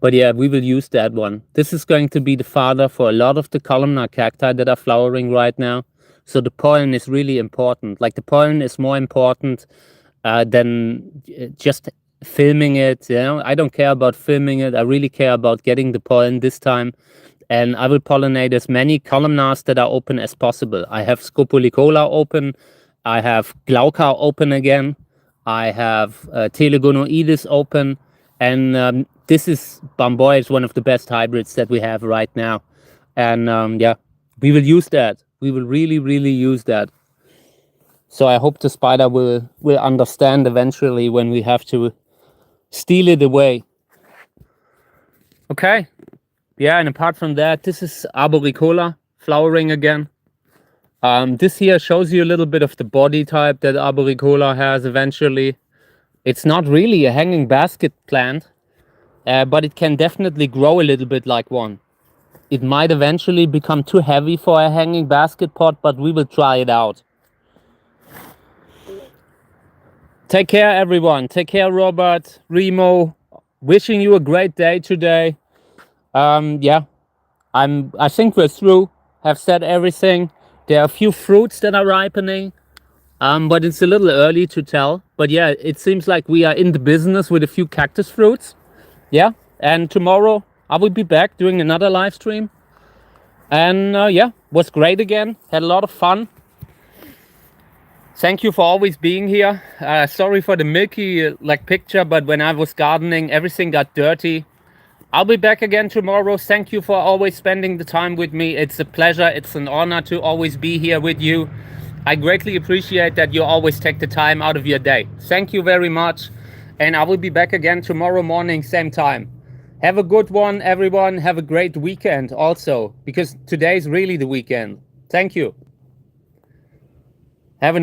But yeah, we will use that one. This is going to be the father for a lot of the columnar cacti that are flowering right now. So the pollen is really important. Like the pollen is more important than just filming it. You know, I don't care about filming it. I really care about getting the pollen this time. And I will pollinate as many columnars that are open as possible. I have Scopolycola open. I have Glauca open again. I have Telegonoides open. And this is Bamboy is one of the best hybrids that we have right now. And yeah, we will use that. We will really, really use that. So I hope the spider will understand eventually when we have to steal it away. Okay. Yeah, and apart from that, this is Arboricola flowering again. This here shows you a little bit of the body type that Arboricola has eventually. It's not really a hanging basket plant, but it can definitely grow a little bit like one. It might eventually become too heavy for a hanging basket pot, but we will try it out. Take care, everyone. Take care, Robert, Remo. Wishing you a great day today. Yeah, I think we're through. Have said everything. There are a few fruits that are ripening, but it's a little early to tell. But yeah, it seems like we are in the business with a few cactus fruits. yeah, and tomorrow I will be back doing another live stream. And yeah, was great again. Had a lot of fun. Thank you for always being here. Sorry for the milky like picture, but when I was gardening, everything got dirty. I'll be back again tomorrow. Thank you for always spending the time with me. It's a pleasure. It's an honor to always be here with you. I greatly appreciate that you always take the time out of your day. Thank you very much. And I will be back again tomorrow morning, same time. Have a good one, everyone. Have a great weekend also, because today is really the weekend. Thank you. Have a nice